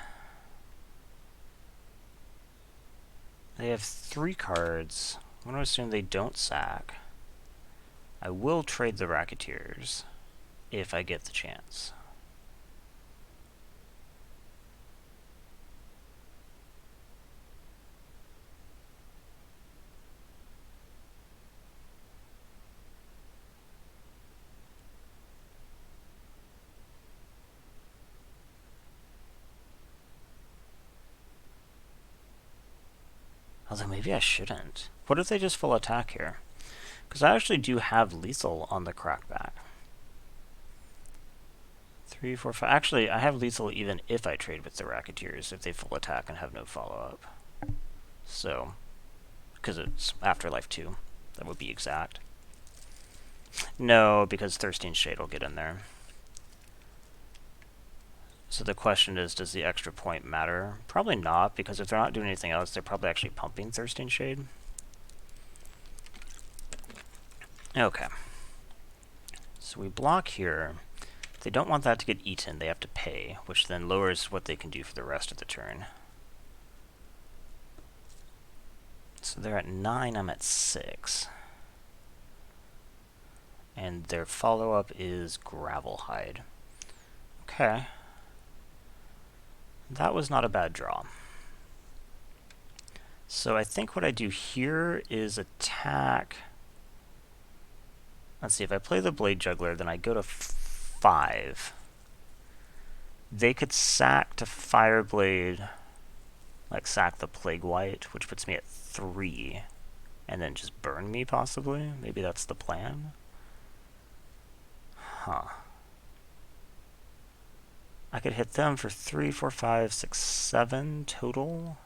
They have 3 cards. I'm going to assume they don't sack. I will trade the Racketeers if I get the chance. Although maybe I shouldn't. What if they just full attack here? Because I actually do have lethal on the crackback. 3, 4, 5. Actually, I have lethal even if I trade with the Racketeers, if they full attack and have no follow-up. So, because it's Afterlife 2. That would be exact. No, because Thirsting Shade will get in there. So the question is, does the extra point matter? Probably not, because if they're not doing anything else, they're probably actually pumping Thirsting Shade. Okay. So we block here. If they don't want that to get eaten, they have to pay, which then lowers what they can do for the rest of the turn. So they're at 9, I'm at 6. And their follow-up is Gravelhide. Okay. That was not a bad draw. So I think what I do here is attack. Let's see, if I play the Blade Juggler, then I go to 5. They could sack to Fireblade, like sack the Plague White, which puts me at 3, and then just burn me, possibly? Maybe that's the plan? Huh. I could hit them for 3, 4, 5, 6, 7 total.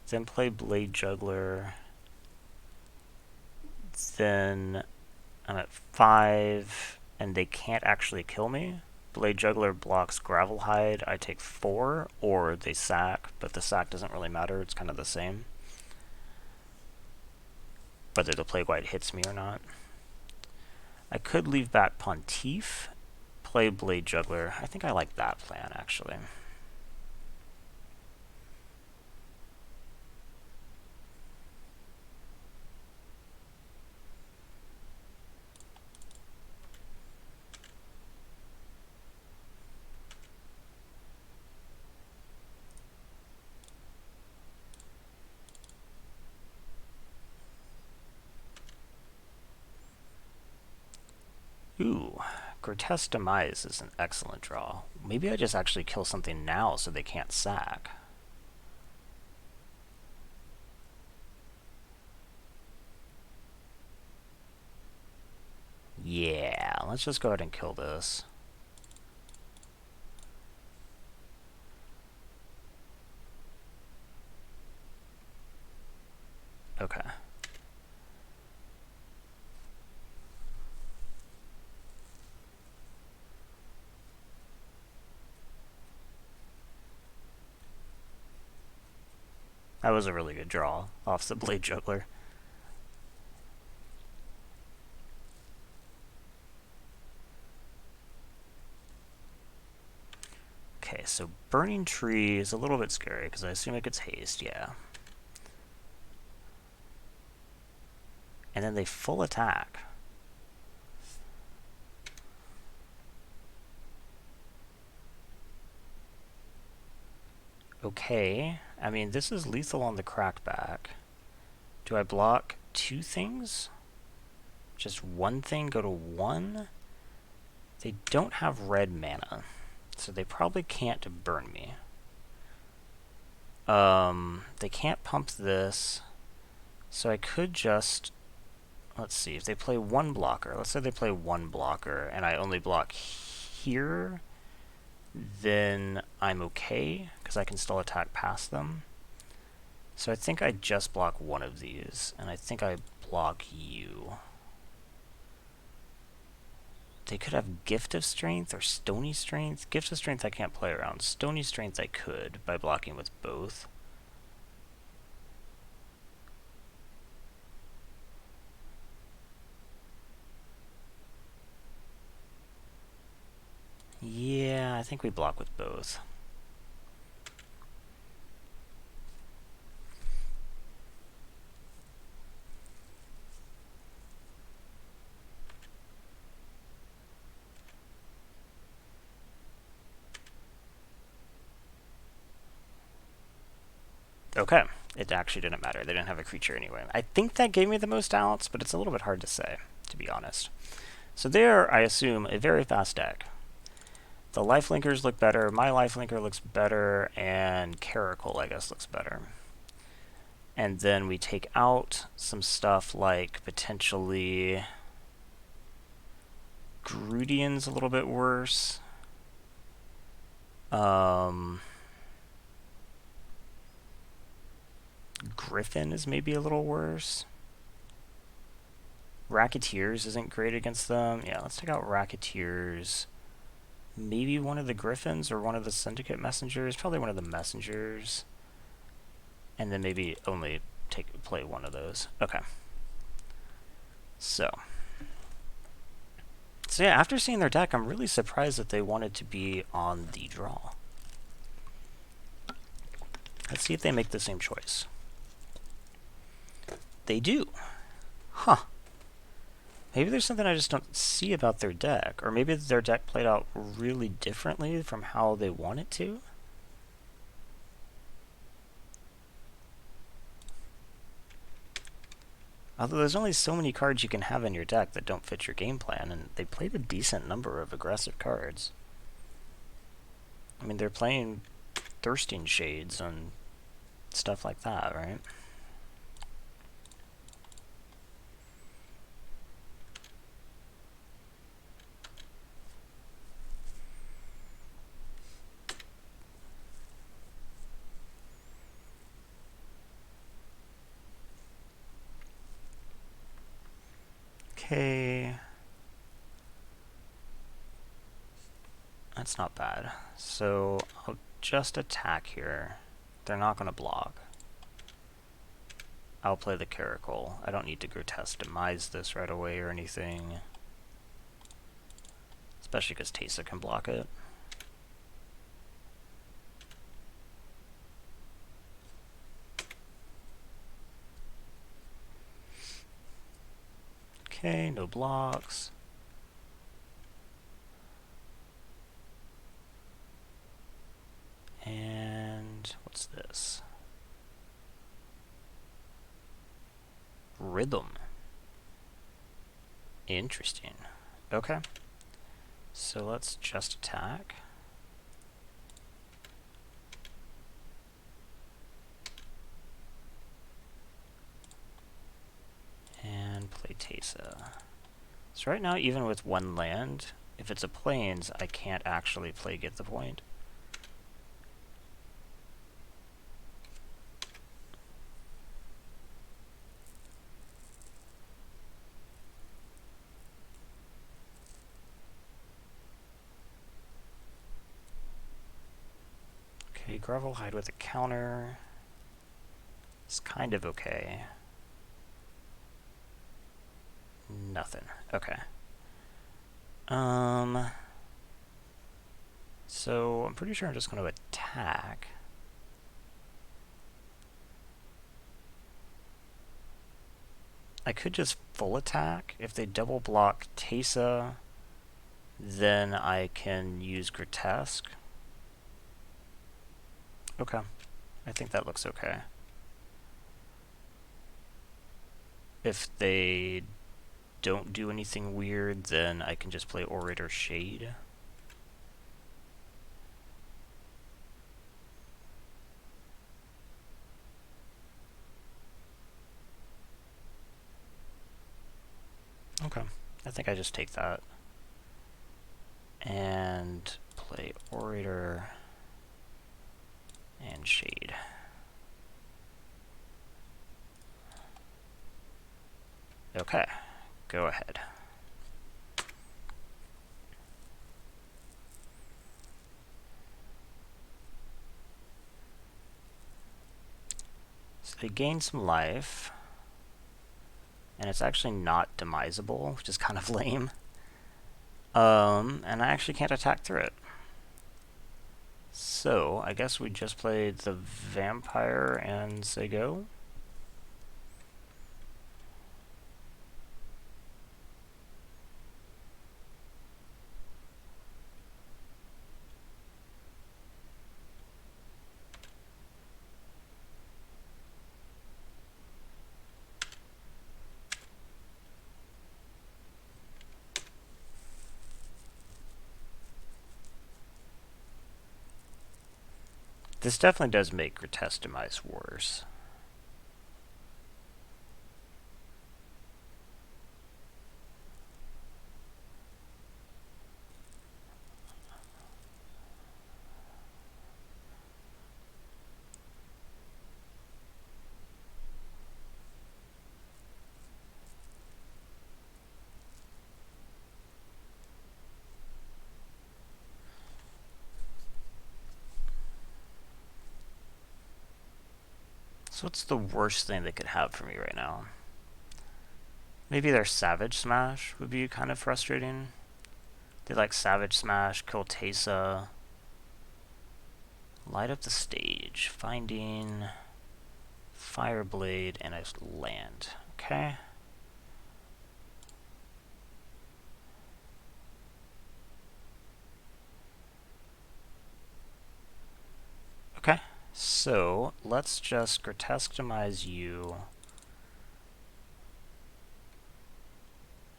Then play Blade Juggler. Then I'm at 5, and they can't actually kill me. Blade Juggler blocks Gravelhide. I take 4, or they sack, but the sack doesn't really matter. It's kind of the same, whether the Plague White hits me or not. I could leave back Pontiff, play Blade Juggler. I think I like that plan, actually. Ooh, Grotesque Demise is an excellent draw. Maybe I just actually kill something now so they can't sack. Yeah, let's just go ahead and kill this. Okay. That was a really good draw off the Blade Juggler. Okay, so Burning Tree is a little bit scary because I assume it gets haste, yeah. And then they full attack. Okay, I mean, this is lethal on the crackback. Do I block two things? Just one thing go to one? They don't have red mana, so they probably can't burn me. They can't pump this, so I could just... Let's see, if they play one blocker, let's say they play one blocker, and I only block here, then I'm okay, because I can still attack past them. So I think I just block one of these, and I think I block you. They could have Gift of Strength or Stony Strength. Gift of Strength I can't play around. Stony Strength I could by blocking with both. Yeah, I think we block with both. Okay, it actually didn't matter. They didn't have a creature anyway. I think that gave me the most outs, but it's a little bit hard to say, to be honest. So there, I assume, a very fast deck. The lifelinkers look better, my lifelinker looks better, and Caracal, I guess, looks better. And then we take out some stuff like potentially Grudian's a little bit worse. Griffin is maybe a little worse. Racketeers isn't great against them. Yeah, let's take out Racketeers. Maybe one of the Griffins or one of the Syndicate Messengers. Probably one of the Messengers. And then maybe only play one of those. Okay. So yeah, after seeing their deck, I'm really surprised that they wanted to be on the draw. Let's see if they make the same choice. They do. Huh. Maybe there's something I just don't see about their deck. Or maybe their deck played out really differently from how they want it to. Although there's only so many cards you can have in your deck that don't fit your game plan, and they played a decent number of aggressive cards. I mean, they're playing Thirsting Shades and stuff like that, right? Okay. That's not bad. So I'll just attack here. They're not going to block. I'll play the Caracal. I don't need to Grotesque Demise this right away or anything. Let's Especially because Teysa can block it. Okay, no blocks. And what's this? Rhythm. Interesting. Okay. So let's just attack. And play Teysa. So right now, even with one land, if it's a plains, I can't actually play Get the Point. Okay, Gravel Hide with a counter. It's kind of okay. Nothing. Okay. So I'm pretty sure I'm just going to attack. I could just full attack. If they double block Teysa, then I can use Grotesque. Okay. I think that looks okay. If they don't do anything weird, then I can just play Orator Shade. Okay. I think I just take that. And play Orator and Shade. Okay, go ahead. So they gain some life, and it's actually not demisable, which is kind of lame. And I actually can't attack through it. So I guess we just played the Vampire and say go. This definitely does make Grotesque Demise worse. So what's the worst thing they could have for me right now? Maybe their Savage Smash would be kind of frustrating. They like Savage Smash, kill Teysa, light up the stage, finding Fireblade, and a land. Okay. Okay. So let's just Grotesque Demise you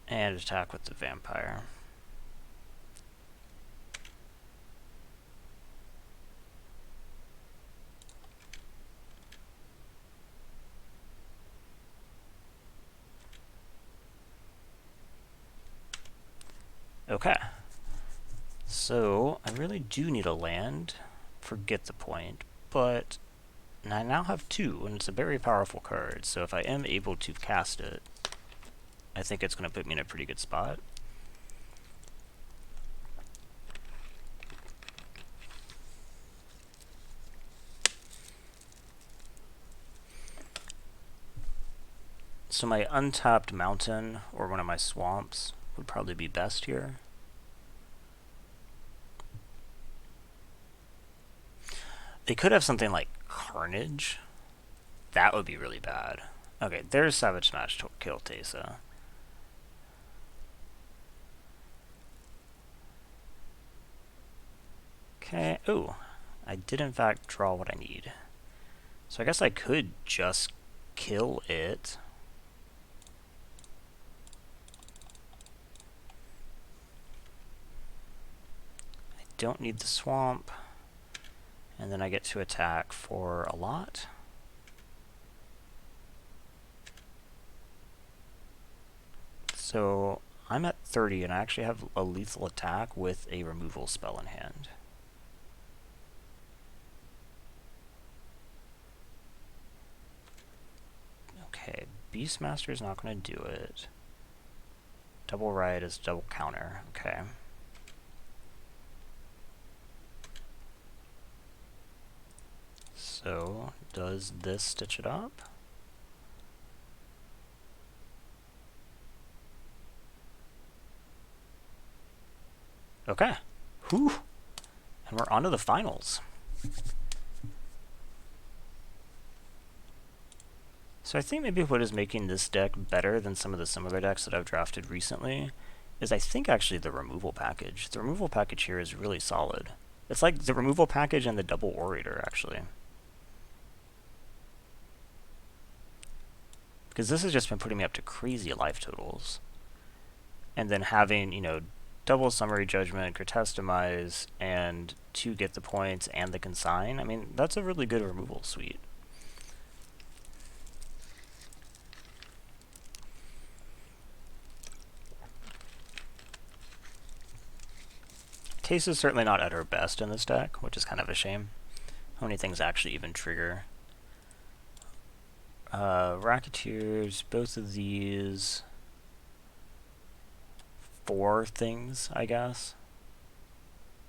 and attack with the Vampire. Okay. So I really do need a land for Get the Point, but I now have two, and it's a very powerful card, so if I am able to cast it, I think it's going to put me in a pretty good spot. So my untapped mountain, or one of my swamps, would probably be best here. They could have something like Carnage. That would be really bad. Okay, there's Savage Smash to kill Teysa. Okay, ooh. I did in fact draw what I need. So I guess I could just kill it. I don't need the swamp. And then I get to attack for a lot. So I'm at 30 and I actually have a lethal attack with a removal spell in hand. Okay, Beastmaster is not going to do it. Double right is double counter. Okay. So, does this stitch it up? Okay. Whew. And we're on to the finals. So I think maybe what is making this deck better than some of the similar decks that I've drafted recently is I think actually the removal package. The removal package here is really solid. It's like the removal package and the double Orator, actually. Because this has just been putting me up to crazy life totals. And then having, you know, double Summary Judgment, Grotesque Demise, and to get the points and the consign, I mean, that's a really good removal suite. Teysa is certainly not at her best in this deck, which is kind of a shame. How many things actually even trigger? Racketeers, both of these. 4 things, I guess.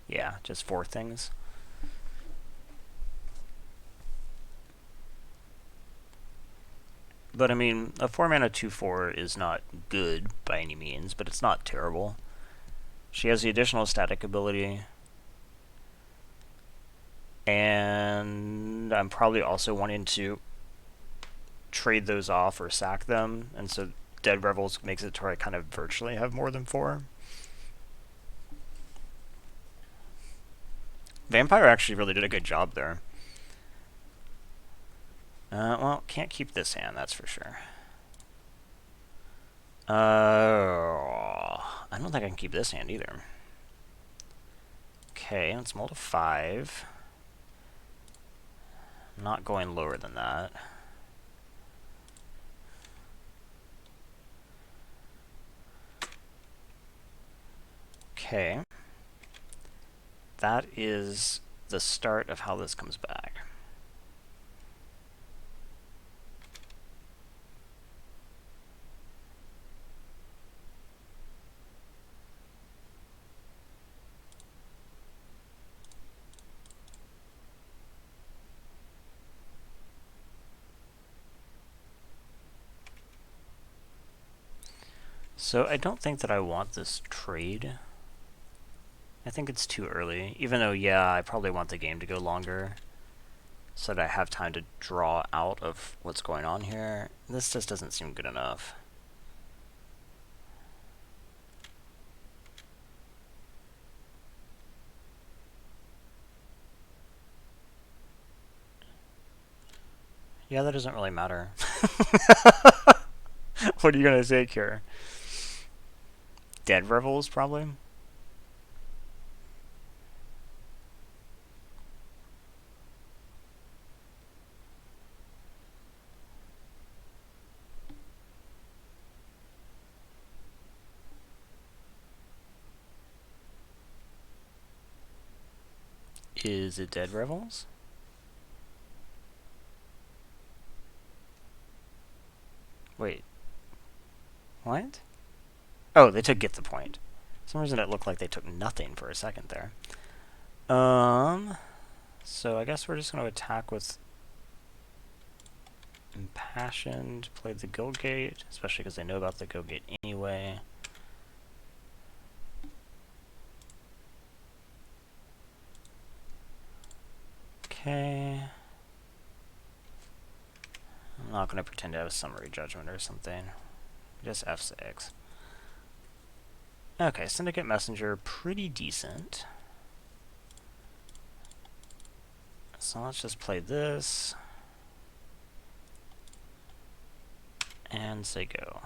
Yeah, just 4 things. But I mean, a 4-mana 2/4 is not good by any means, but it's not terrible. She has the additional static ability. And I'm probably also wanting to trade those off or sack them, and so Dead Revels makes it to where I kind of virtually have more than 4. Vampire actually really did a good job there. Well, can't keep this hand, that's for sure. I don't think I can keep this hand either. Okay, let's mull to 5. I'm not going lower than that. Okay. That is the start of how this comes back. So I don't think that I want this trade. I think it's too early, even though, yeah, I probably want the game to go longer so that I have time to draw out of what's going on here. This just doesn't seem good enough. Yeah, that doesn't really matter. What are you gonna say, Cure? Dead Revels, probably? Is it Dead Revels? Wait. What? Oh, they took Get the Point. For some reason it looked like they took nothing for a second there. So I guess we're just going to attack with Impassioned, play the Guildgate, especially because they know about the Guildgate anyway. Okay. not going to pretend to have a summary judgment or something. Just F6. Okay, Syndicate Messenger, pretty decent. So let's just play this. And say go.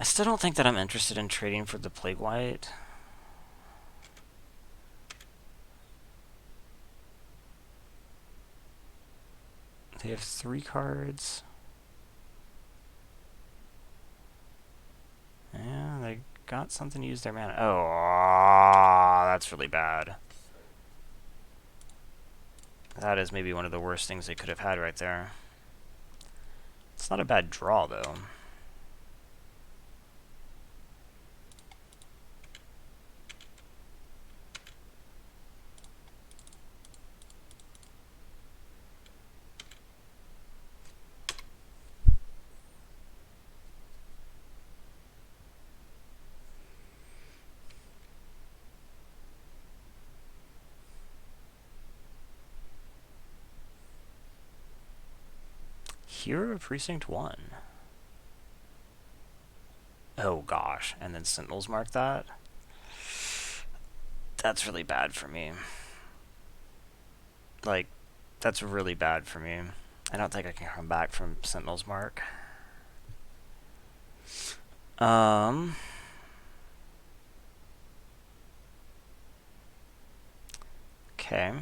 I still don't think that I'm interested in trading for the Plague White. They have 3 cards. Yeah, they got something to use their mana. Oh, that's really bad. That is maybe one of the worst things they could have had right there. It's not a bad draw, though. Hero of Precinct 1. Oh gosh, and then Sentinels mark that? That's really bad for me. Like, that's really bad for me. I don't think I can come back from Sentinels mark. Okay.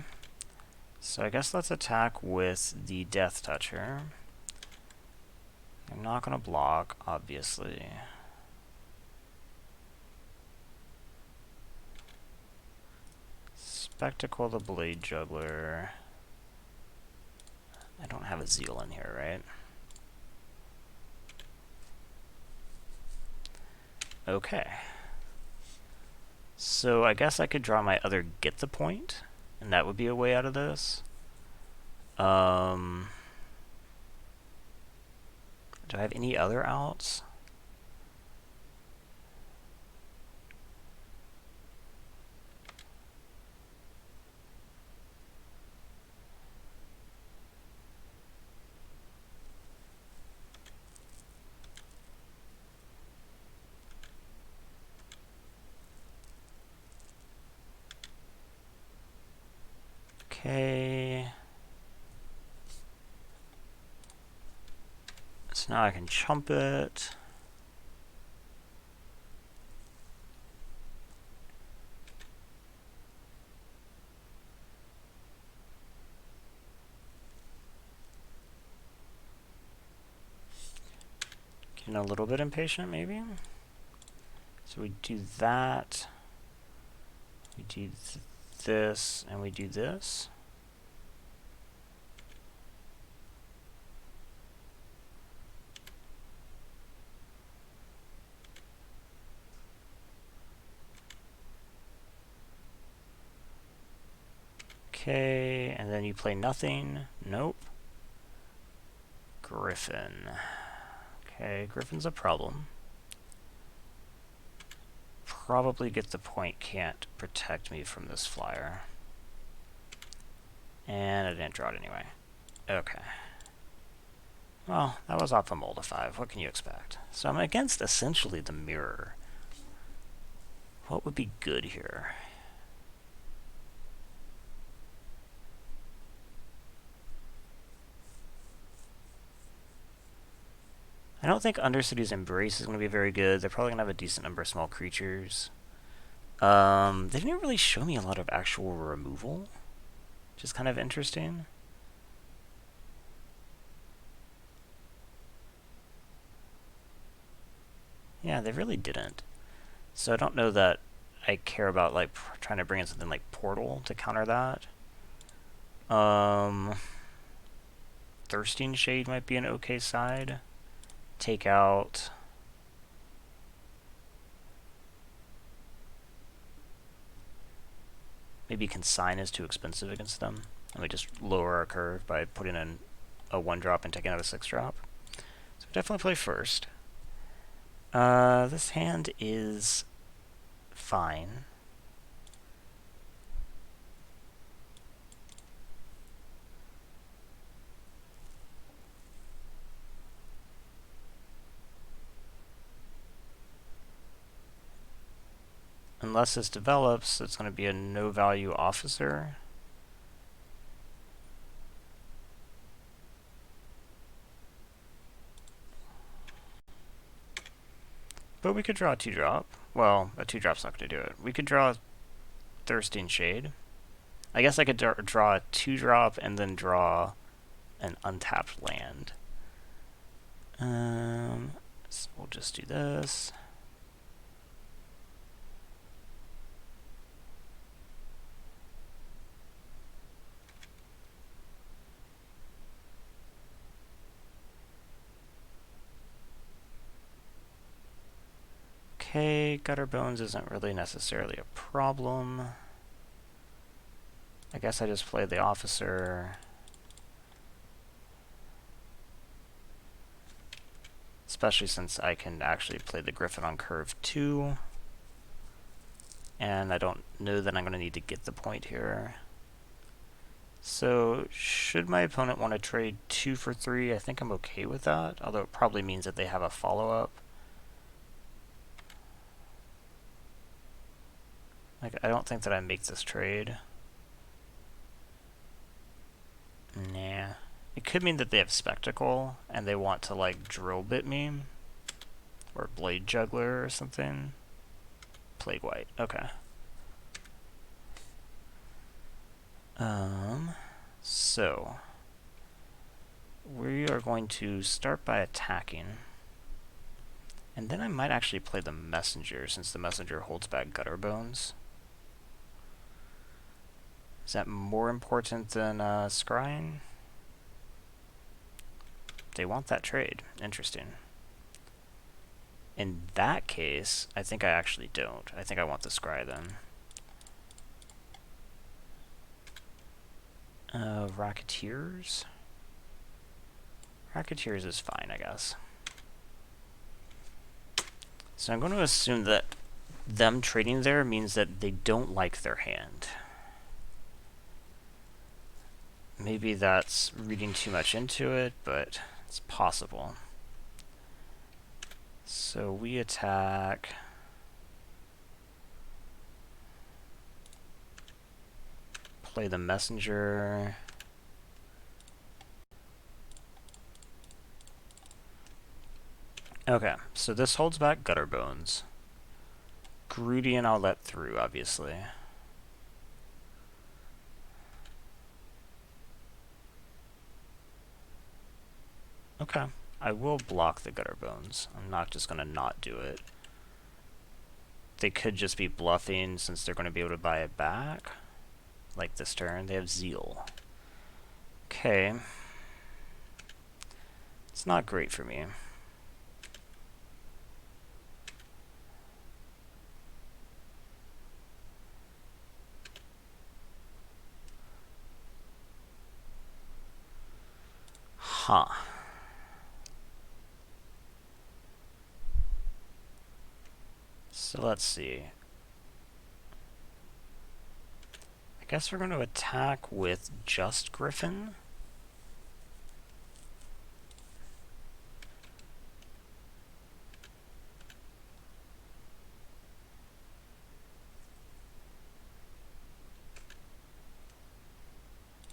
So I guess let's attack with the Death Toucher. I'm not going to block, obviously. Spectacle the Blade Juggler. I don't have a Zeal in here, right? Okay. So I guess I could draw my other Get the Point, and that would be a way out of this. Do I have any other outs? Okay. So now I can chump it. Getting a little bit impatient, maybe? So we do that. We do this, and we do this. Okay, and then you play nothing. Nope. Griffin. Okay, Griffin's a problem. Probably Get the Point can't protect me from this flyer. And I didn't draw it anyway. Okay. Well, that was off a mold of 5. What can you expect? So I'm against essentially the mirror. What would be good here? I don't think Undercity's Embrace is going to be very good. They're probably going to have a decent number of small creatures. They didn't really show me a lot of actual removal, which is kind of interesting. Yeah, they really didn't. So I don't know that I care about like trying to bring in something like Portal to counter that. Thirsting Shade might be an okay side. Take out. Maybe Consign is too expensive against them. And we just lower our curve by putting in a 1-drop and taking out a 6-drop. So definitely play first. This hand is fine. Unless this develops, it's going to be a no-value officer. But we could draw a 2-drop. Well, a 2-drop's not going to do it. We could draw Thirsting Shade. I guess I could draw a 2-drop and then draw an untapped land. So we'll just do this. Okay, Gutter Bones isn't really necessarily a problem. I guess I just play the officer. Especially since I can actually play the Griffin on curve 2. And I don't know that I'm going to need to get the point here. So, should my opponent want to trade 2 for 3, I think I'm okay with that. Although it probably means that they have a follow-up. Like, I don't think that I make this trade. Nah. It could mean that they have Spectacle, and they want to, like, drill bit me. Or Blade Juggler or something. Plague White, okay. So... we are going to start by attacking. And then I might actually play the Messenger, since the Messenger holds back Gutter Bones. Is that more important than Scrying? They want that trade. Interesting. In that case, I think I actually don't. I think I want the Scry then. Racketeers? Racketeers is fine, I guess. So I'm going to assume that them trading there means that they don't like their hand. Maybe that's reading too much into it, but it's possible. So we attack. Play the Messenger. Okay, so this holds back Gutter Bones. Grudian I'll let through, obviously. Okay, I will block the Gutter Bones. I'm not just going to not do it. They could just be bluffing since they're going to be able to buy it back. Like this turn, they have Zeal. Okay. It's not great for me. Huh. So let's see. I guess we're going to attack with just Griffin.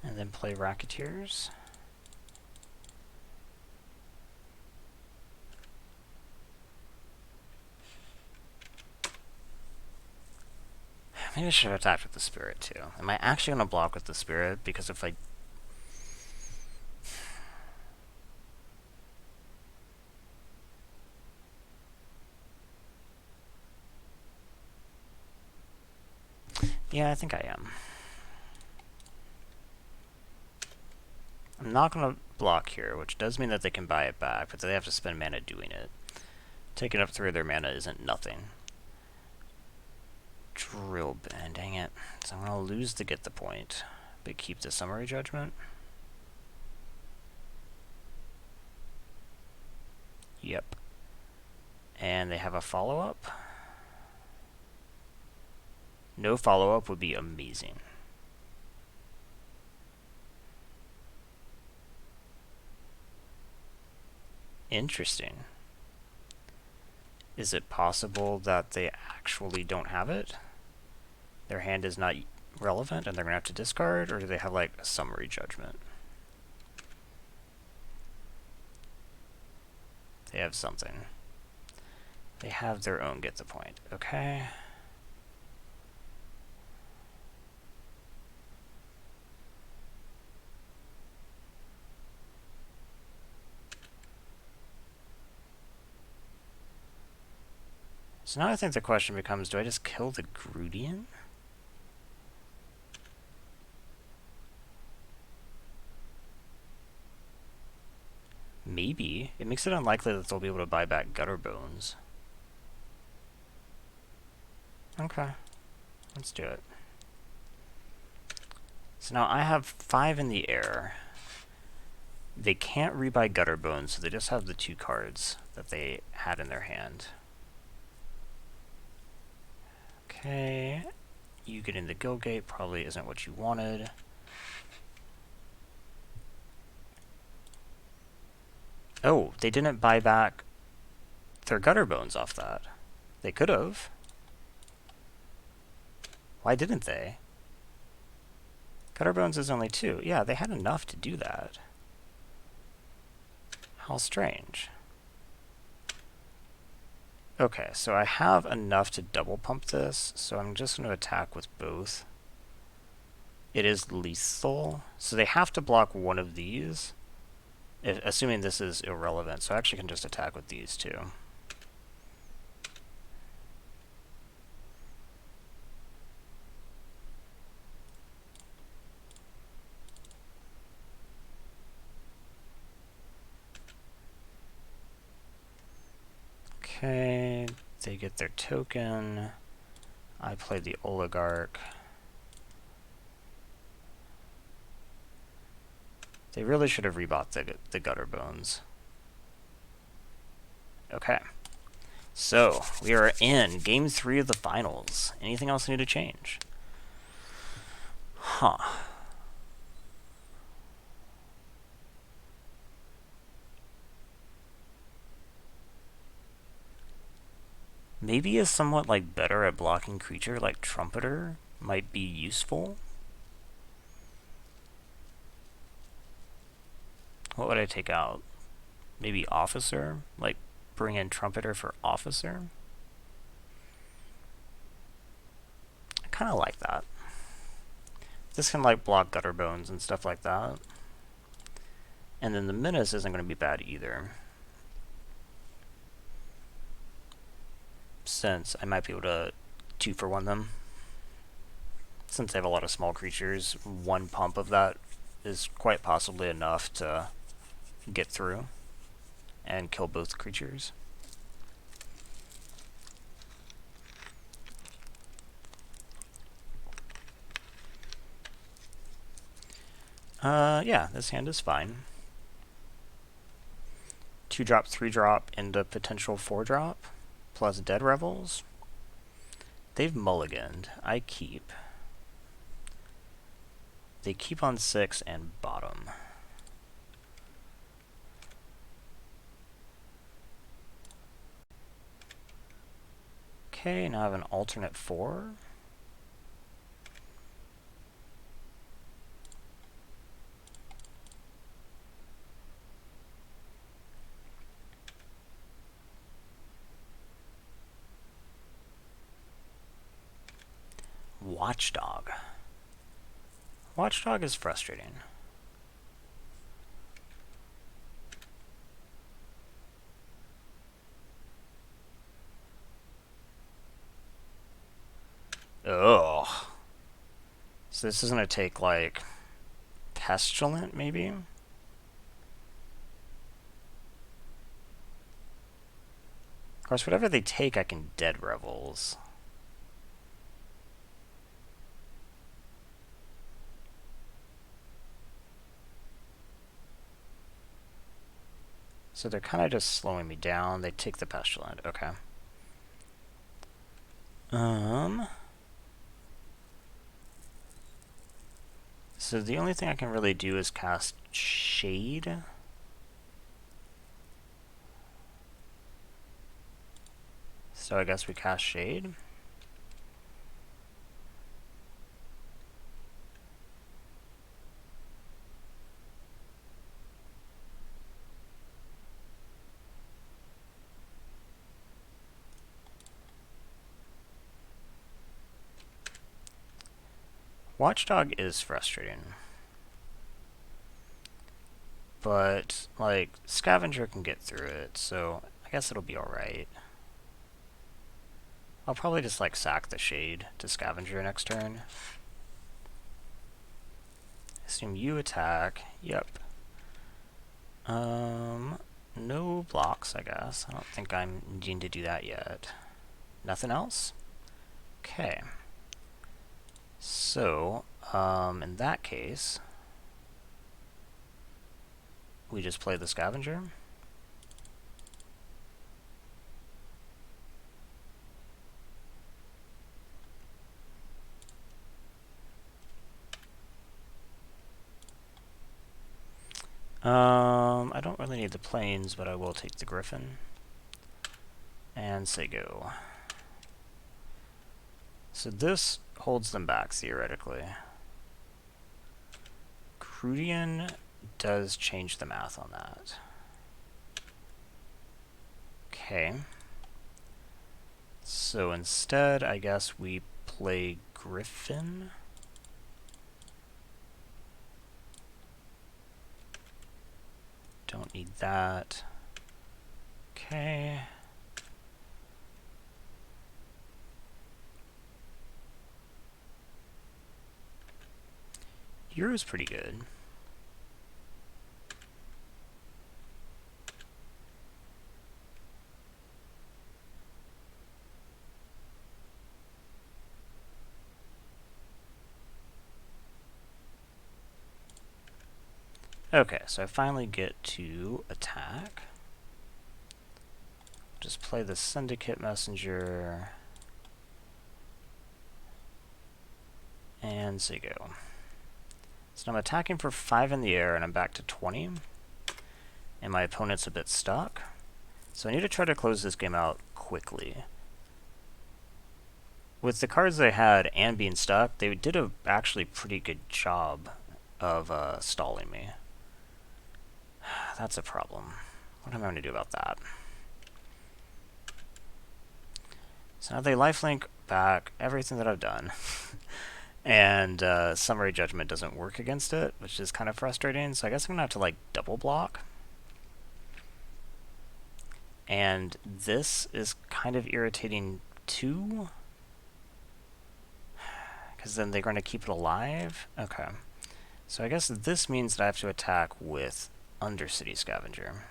And then play Racketeers. Maybe I should have attacked with the Spirit too. Am I actually going to block with the Spirit? Because if I... Yeah, I think I am. I'm not going to block here, which does mean that they can buy it back, but they have to spend mana doing it. Taking up 3 of their mana isn't nothing. Drill bend, dang it. So I'm going to lose to get the point, but keep the Summary Judgment. Yep. And they have a follow-up. No follow-up would be amazing. Interesting. Is it possible that they actually don't have it? Their hand is not relevant and they're going to have to discard? Or do they have like a summary judgment? They have something. They have their own get the point. Okay. So now I think the question becomes, do I just kill the Grudian? Maybe. It makes it unlikely that they'll be able to buy back Gutter Bones. Okay. Let's do it. So now I have 5 in the air. They can't rebuy Gutter Bones, so they just have the 2 cards that they had in their hand. Okay. You get in the Go Gate probably isn't what you wanted. Oh, they didn't buy back their Gutter Bones off that. They could have. Why didn't they? Gutter Bones is only 2. Yeah, they had enough to do that. How strange. Okay, so I have enough to double pump this, so I'm just going to attack with both. It is lethal, so they have to block one of these, assuming this is irrelevant, so I actually can just attack with these two. Okay, they get their token. I play the Oligarch. They really should have rebought the Gutter Bones. Okay. So, we are in Game 3 of the finals. Anything else I need to change? Huh. Maybe a somewhat like better at blocking creature like Trumpeter might be useful. What would I take out? Maybe Officer? Like bring in Trumpeter for Officer? I kind of like that. This can like block Gutter Bones and stuff like that. And then the Menace isn't going to be bad either, since I might be able to 2-for-1 them. Since they have a lot of small creatures, 1 pump of that is quite possibly enough to get through and kill both creatures. Yeah, this hand is fine. 2-drop, 3-drop into potential 4-drop, plus Dead Revels. They've mulliganed. I keep. They keep on 6 and bottom. Okay, now I have an alternate 4. Watchdog. Watchdog is frustrating. Ugh. So this is going to take, like, Pestilent, maybe? Of course, whatever they take, I can Dead Revels. So they're kind of just slowing me down. They take the Pestilent. Okay. So the only thing I can really do is cast Shade. So I guess we cast Shade. Watchdog is frustrating. But, like, Scavenger can get through it, so I guess it'll be alright. I'll probably just, like, sack the Shade to Scavenger next turn. Assume you attack. Yep. No blocks, I guess. I don't think I'm needing to do that yet. Nothing else? Okay. So, in that case, we just play the Scavenger. I don't really need the planes, but I will take the Griffin. And say go. So this holds them back, theoretically. Crudian does change the math on that. Okay. So instead, I guess we play Griffin. Don't need that. Okay. Euro's pretty good. Okay, so I finally get to attack. Just play the Syndicate Messenger. And say go. So I'm attacking for 5 in the air, and I'm back to 20. And my opponent's a bit stuck. So I need to try to close this game out quickly. With the cards they had and being stuck, they did a actually pretty good job of stalling me. That's a problem. What am I going to do about that? So now they lifelink back everything that I've done. And Summary Judgment doesn't work against it, which is kind of frustrating. So I guess I'm going to have to, like, double block. And this is kind of irritating too, because then they're going to keep it alive. Okay. So I guess this means that I have to attack with Undercity Scavenger.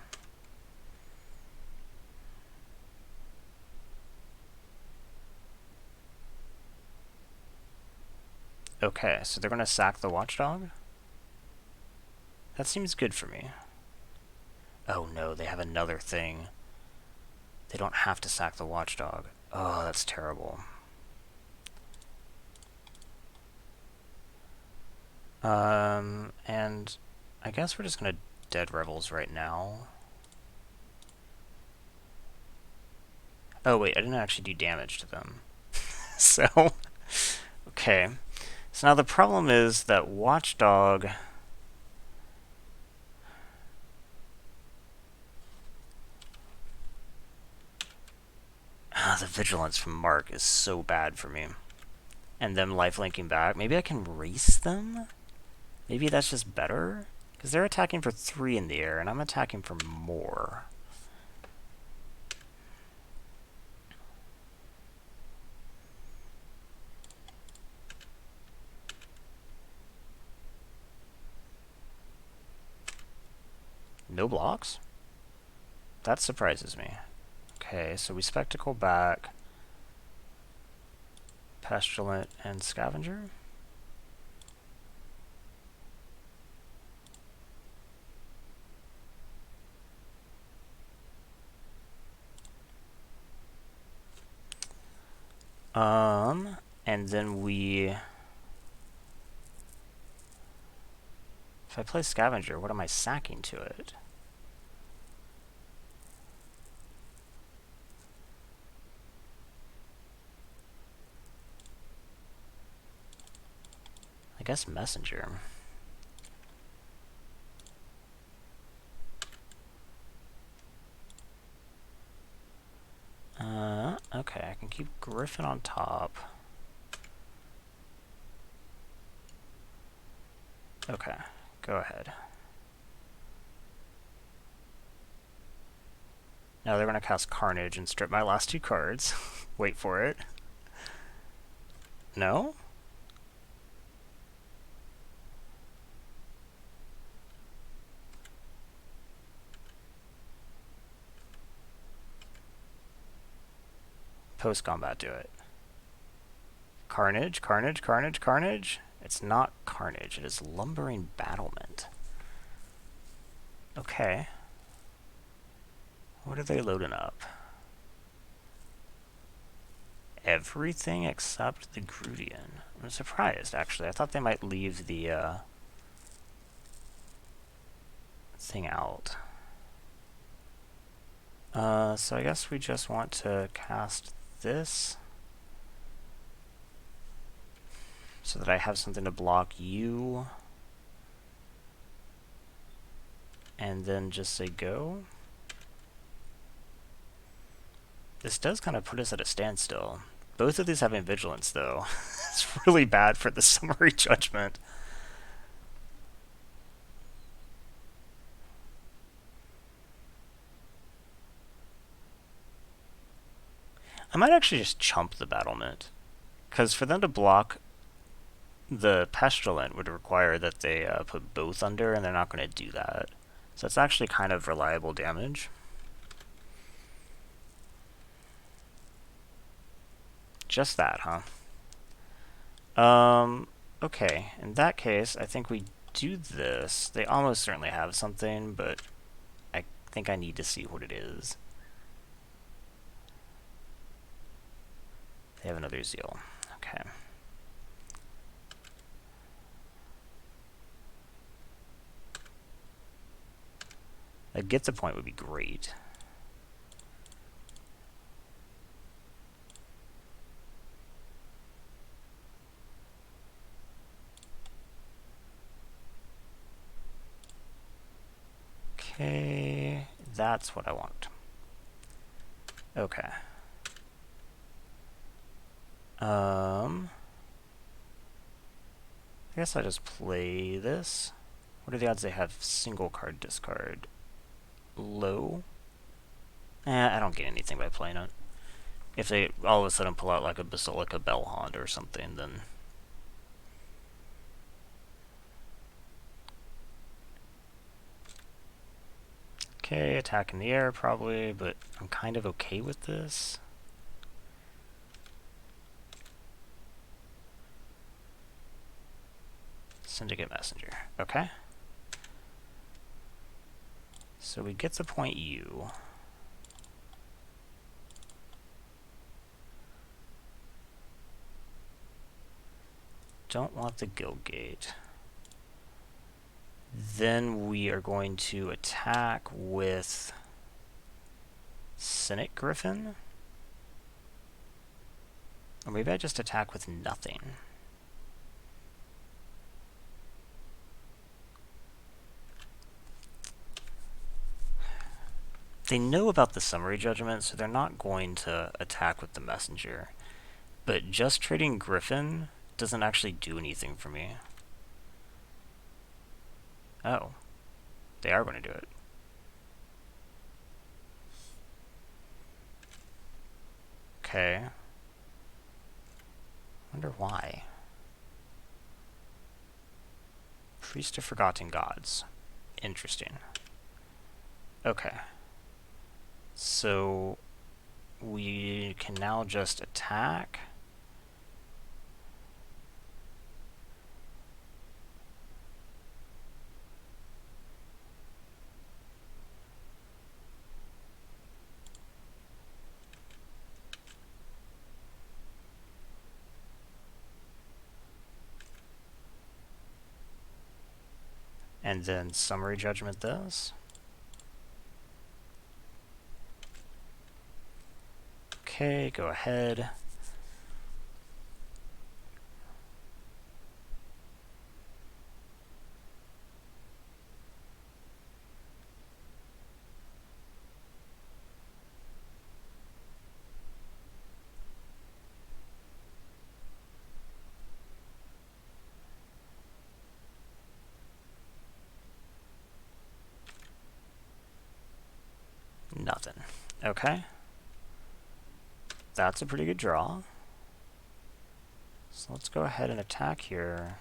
Okay, so they're going to sack the Watchdog? That seems good for me. Oh no, they have another thing. They don't have to sack the Watchdog. Oh, that's terrible. And I guess we're just going to Dead Rebels right now. Oh wait, I didn't actually do damage to them. So, okay. So now the problem is that Watchdog... the Vigilance from Mark is so bad for me. And them lifelinking back. Maybe I can race them? Maybe that's just better? Because they're attacking for 3 in the air, and I'm attacking for more. No blocks? That surprises me. Okay, so we Spectacle back. Pestilent and Scavenger. And then we If I play Scavenger, what am I sacking to it? I guess Messenger. Okay, I can keep Griffin on top. Okay, go ahead. Now they're going to cast Carnage and strip my last 2 cards. Wait for it. No? Post-combat, do it. Carnage, Carnage, Carnage, Carnage. It's not Carnage, it is Lumbering Battlement. Okay. What are they loading up? Everything except the Grudian. I'm surprised, actually. I thought they might leave the thing out. So I guess we just want to cast this so that I have something to block you. And then just say go. This does kind of put us at a standstill. Both of these having vigilance, though. It's really bad for the summary judgment. I might actually just chump the battlement, because for them to block the pestilent would require that they put both under, and they're not going to do that. So it's actually kind of reliable damage. Just that, huh? Okay, in that case, I think we do this. They almost certainly have something, but I think I need to see what it is. They have another Zeal. Okay. A Get the Point would be great. Okay, that's what I want. Okay. I guess I just play this. What are the odds they have single card discard? Low? I don't get anything by playing it. If they all of a sudden pull out like a Basilica Bellhaunt or something, then... Okay, attack in the air probably, but I'm kind of okay with this. Syndicate Messenger. Okay. So we get to point U. Don't want the Guildgate. Then we are going to attack with Cynic Griffin. Or maybe I just attack with nothing. They know about the summary judgment, so they're not going to attack with the messenger. But just trading Griffin doesn't actually do anything for me. Oh. They are going to do it. Okay. Wonder why. Priest of Forgotten Gods. Interesting. Okay. So we can now just attack. And then summary judgment this. Okay, go ahead. Nothing. Okay. That's a pretty good draw. So let's go ahead and attack here.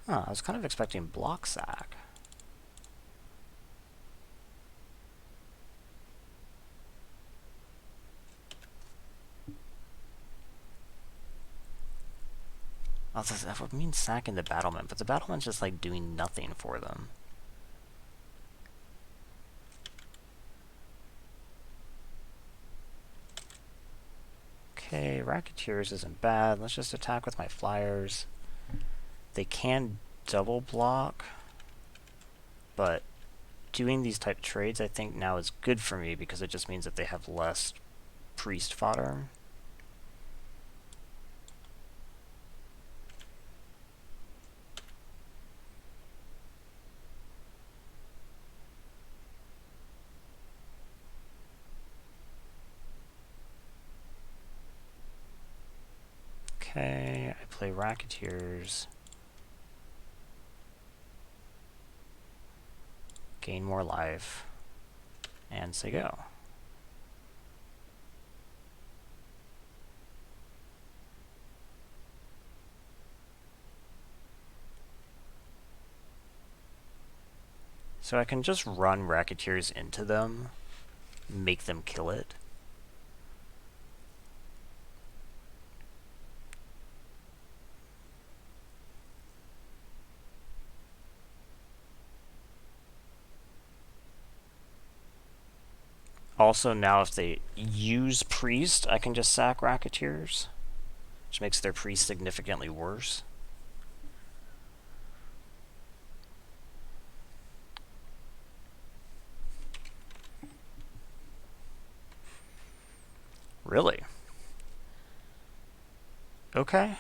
Huh, I was kind of expecting block sack. Oh, that would mean sacking the battlement, but the battlement's just like doing nothing for them. Okay, Racketeers isn't bad. Let's just attack with my flyers. They can double block, but doing these type of trades I think now is good for me because it just means that they have less priest fodder. Okay, I play Racketeers. Gain more life. And say go. So I can just run Racketeers into them, make them kill it. Also, now if they use Priest, I can just sack Racketeers, which makes their Priest significantly worse. Really? Okay.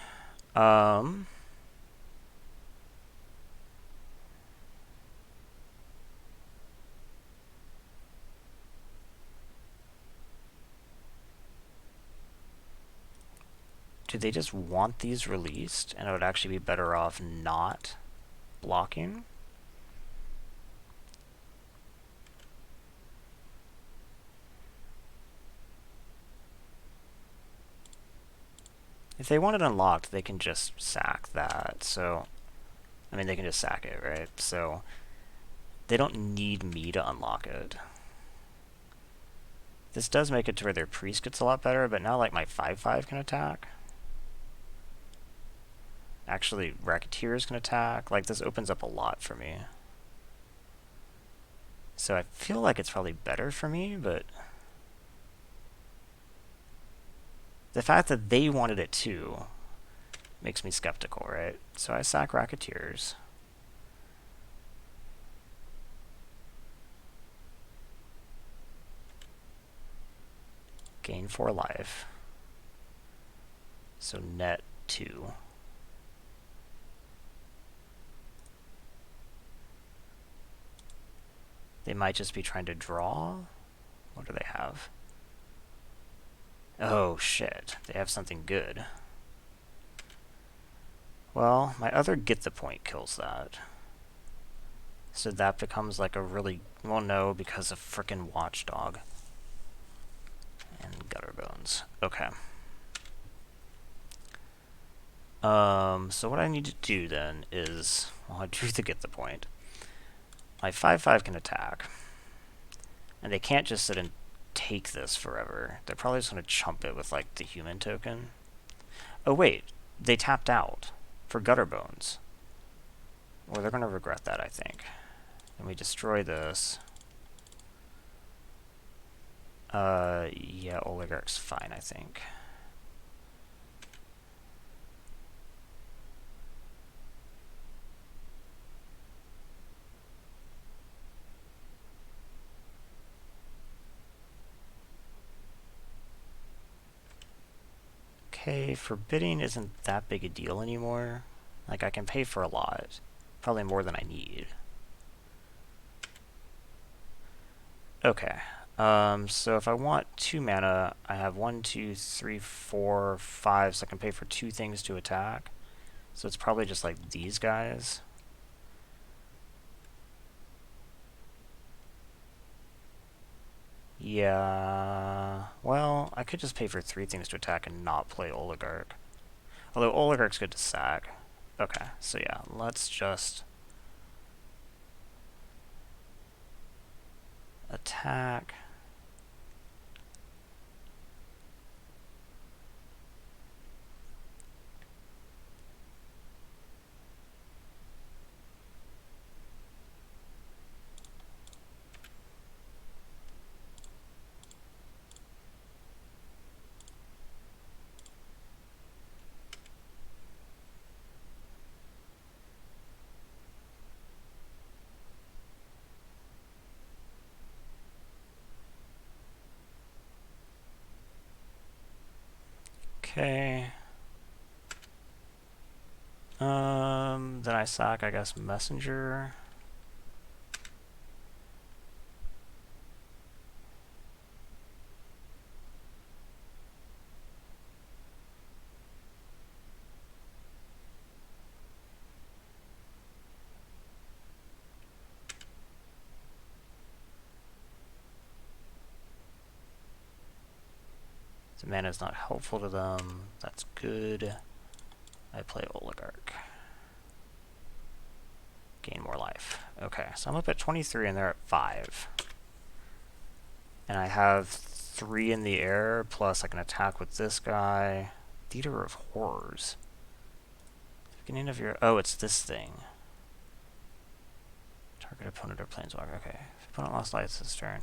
Do they just want these released, and it would actually be better off not blocking? If they want it unlocked, they can just sack that, so... I mean, they can just sack it, right? So, they don't need me to unlock it. This does make it to where their priest gets a lot better, but now, like, my 5/5 can attack. Actually, Racketeers can attack. Like, this opens up a lot for me. So I feel like it's probably better for me, but... the fact that they wanted it too makes me skeptical, right? So I sack Racketeers. Gain 4 life. So net 2. They might just be trying to draw. What do they have? Oh shit, they have something good. Well, my other get the point kills that. So that becomes like a really... well, no, because of frickin' Watchdog. And Gutter Bones. Okay. So what I need to do then is... well, I drew to get the point. My 5/5 can attack. And they can't just sit and take this forever. They're probably just going to chump it with, like, the human token. Oh, wait. They tapped out for Gutter Bones. Well, they're going to regret that, I think. And we destroy this. Yeah, Oligarch's fine, I think. Okay, forbidding isn't that big a deal anymore. Like, I can pay for a lot. Probably more than I need. Okay. So if I want 2 mana, I have 1, 2, 3, 4, 5, so I can pay for 2 things to attack. So it's probably just like these guys. Yeah, well, I could just pay for 3 things to attack and not play Oligarch. Although Oligarch's good to sack. Okay, so yeah, let's just attack. Okay. Then I sack, I guess, Messenger. The mana is not helpful to them. That's good. I play Oligarch. Gain more life. Okay, so I'm up at 23 and they're at 5. And I have 3 in the air, plus I can attack with this guy. Theater of Horrors. Beginning of your... Oh, it's this thing. Target opponent or planeswalker. Okay. If opponent lost life this turn.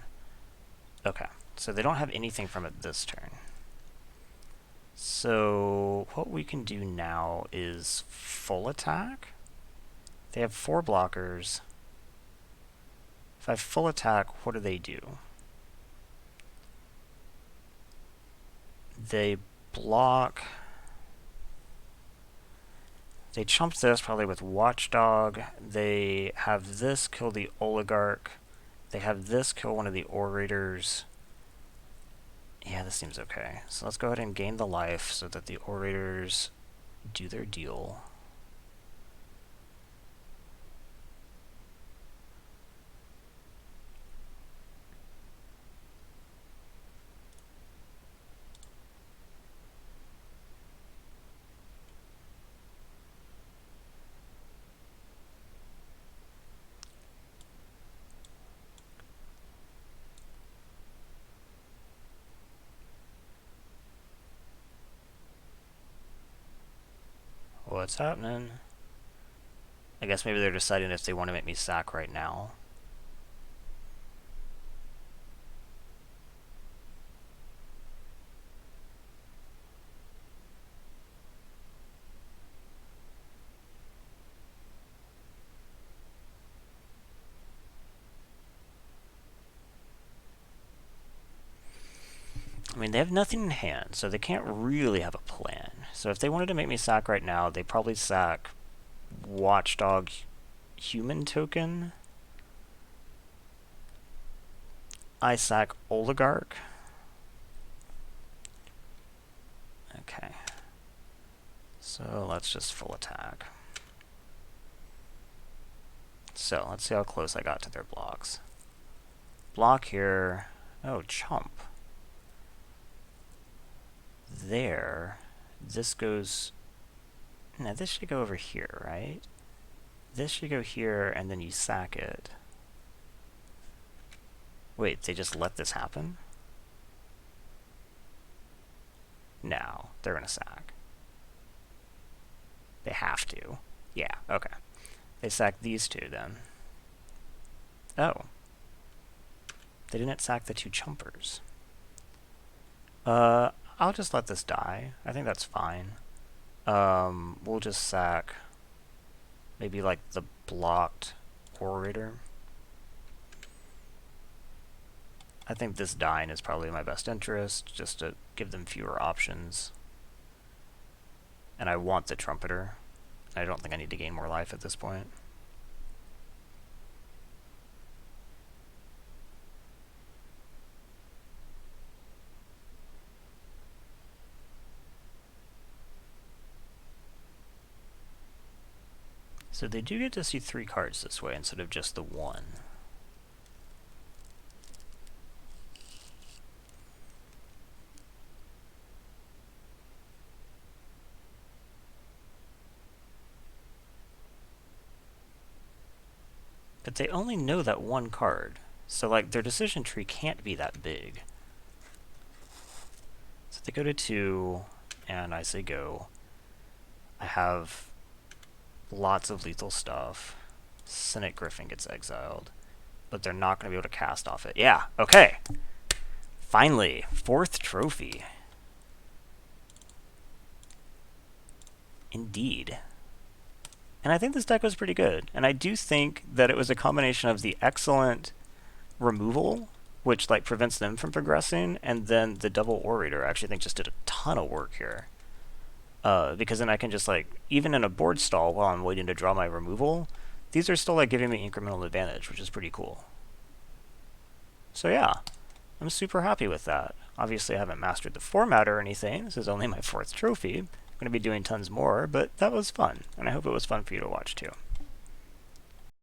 Okay. So they don't have anything from it this turn. So what we can do now is full attack. They have 4 blockers. If I full attack, what do? They block. They chump this probably with Watchdog. They have this kill the Oligarch. They have this kill one of the Orators. Yeah, this seems okay. So let's go ahead and gain the life so that the Orators do their deal. What's happening? I guess maybe they're deciding if they want to make me sack right now. I mean, they have nothing in hand, so they can't really have a plan. So if they wanted to make me sack right now, they'd probably sack Watchdog Human Token. I sack Oligarch. Okay. So let's just full attack. So let's see how close I got to their blocks. Block here. Oh, chump. There. This goes... No, this should go over here, right? This should go here, and then you sack it. Wait, they just let this happen? No, they're gonna sack. They have to. Yeah, okay. They sack these 2 then. Oh. They didn't sack the 2 chumpers. I'll just let this die. I think that's fine. We'll just sack maybe like the blocked Orator. I think this dying is probably in my best interest, just to give them fewer options. and I want the Trumpeter. I don't think I need to gain more life at this point. So they do get to see 3 cards this way instead of just the 1. But they only know that 1 card, so like their decision tree can't be that big. So they go to 2, and I say go. I have lots of lethal stuff. Senate Griffin gets exiled, but they're not going to be able to cast off it. Yeah, okay. Finally, 4th trophy. Indeed. And I think this deck was pretty good. And I do think that it was a combination of the excellent removal, which like prevents them from progressing, and then the double Orator I actually think just did a ton of work here. Because then I can just like, even in a board stall while I'm waiting to draw my removal, these are still like giving me incremental advantage, which is pretty cool. So yeah, I'm super happy with that. Obviously I haven't mastered the format or anything. This is only my 4th trophy. I'm going to be doing tons more, but that was fun, and I hope it was fun for you to watch too.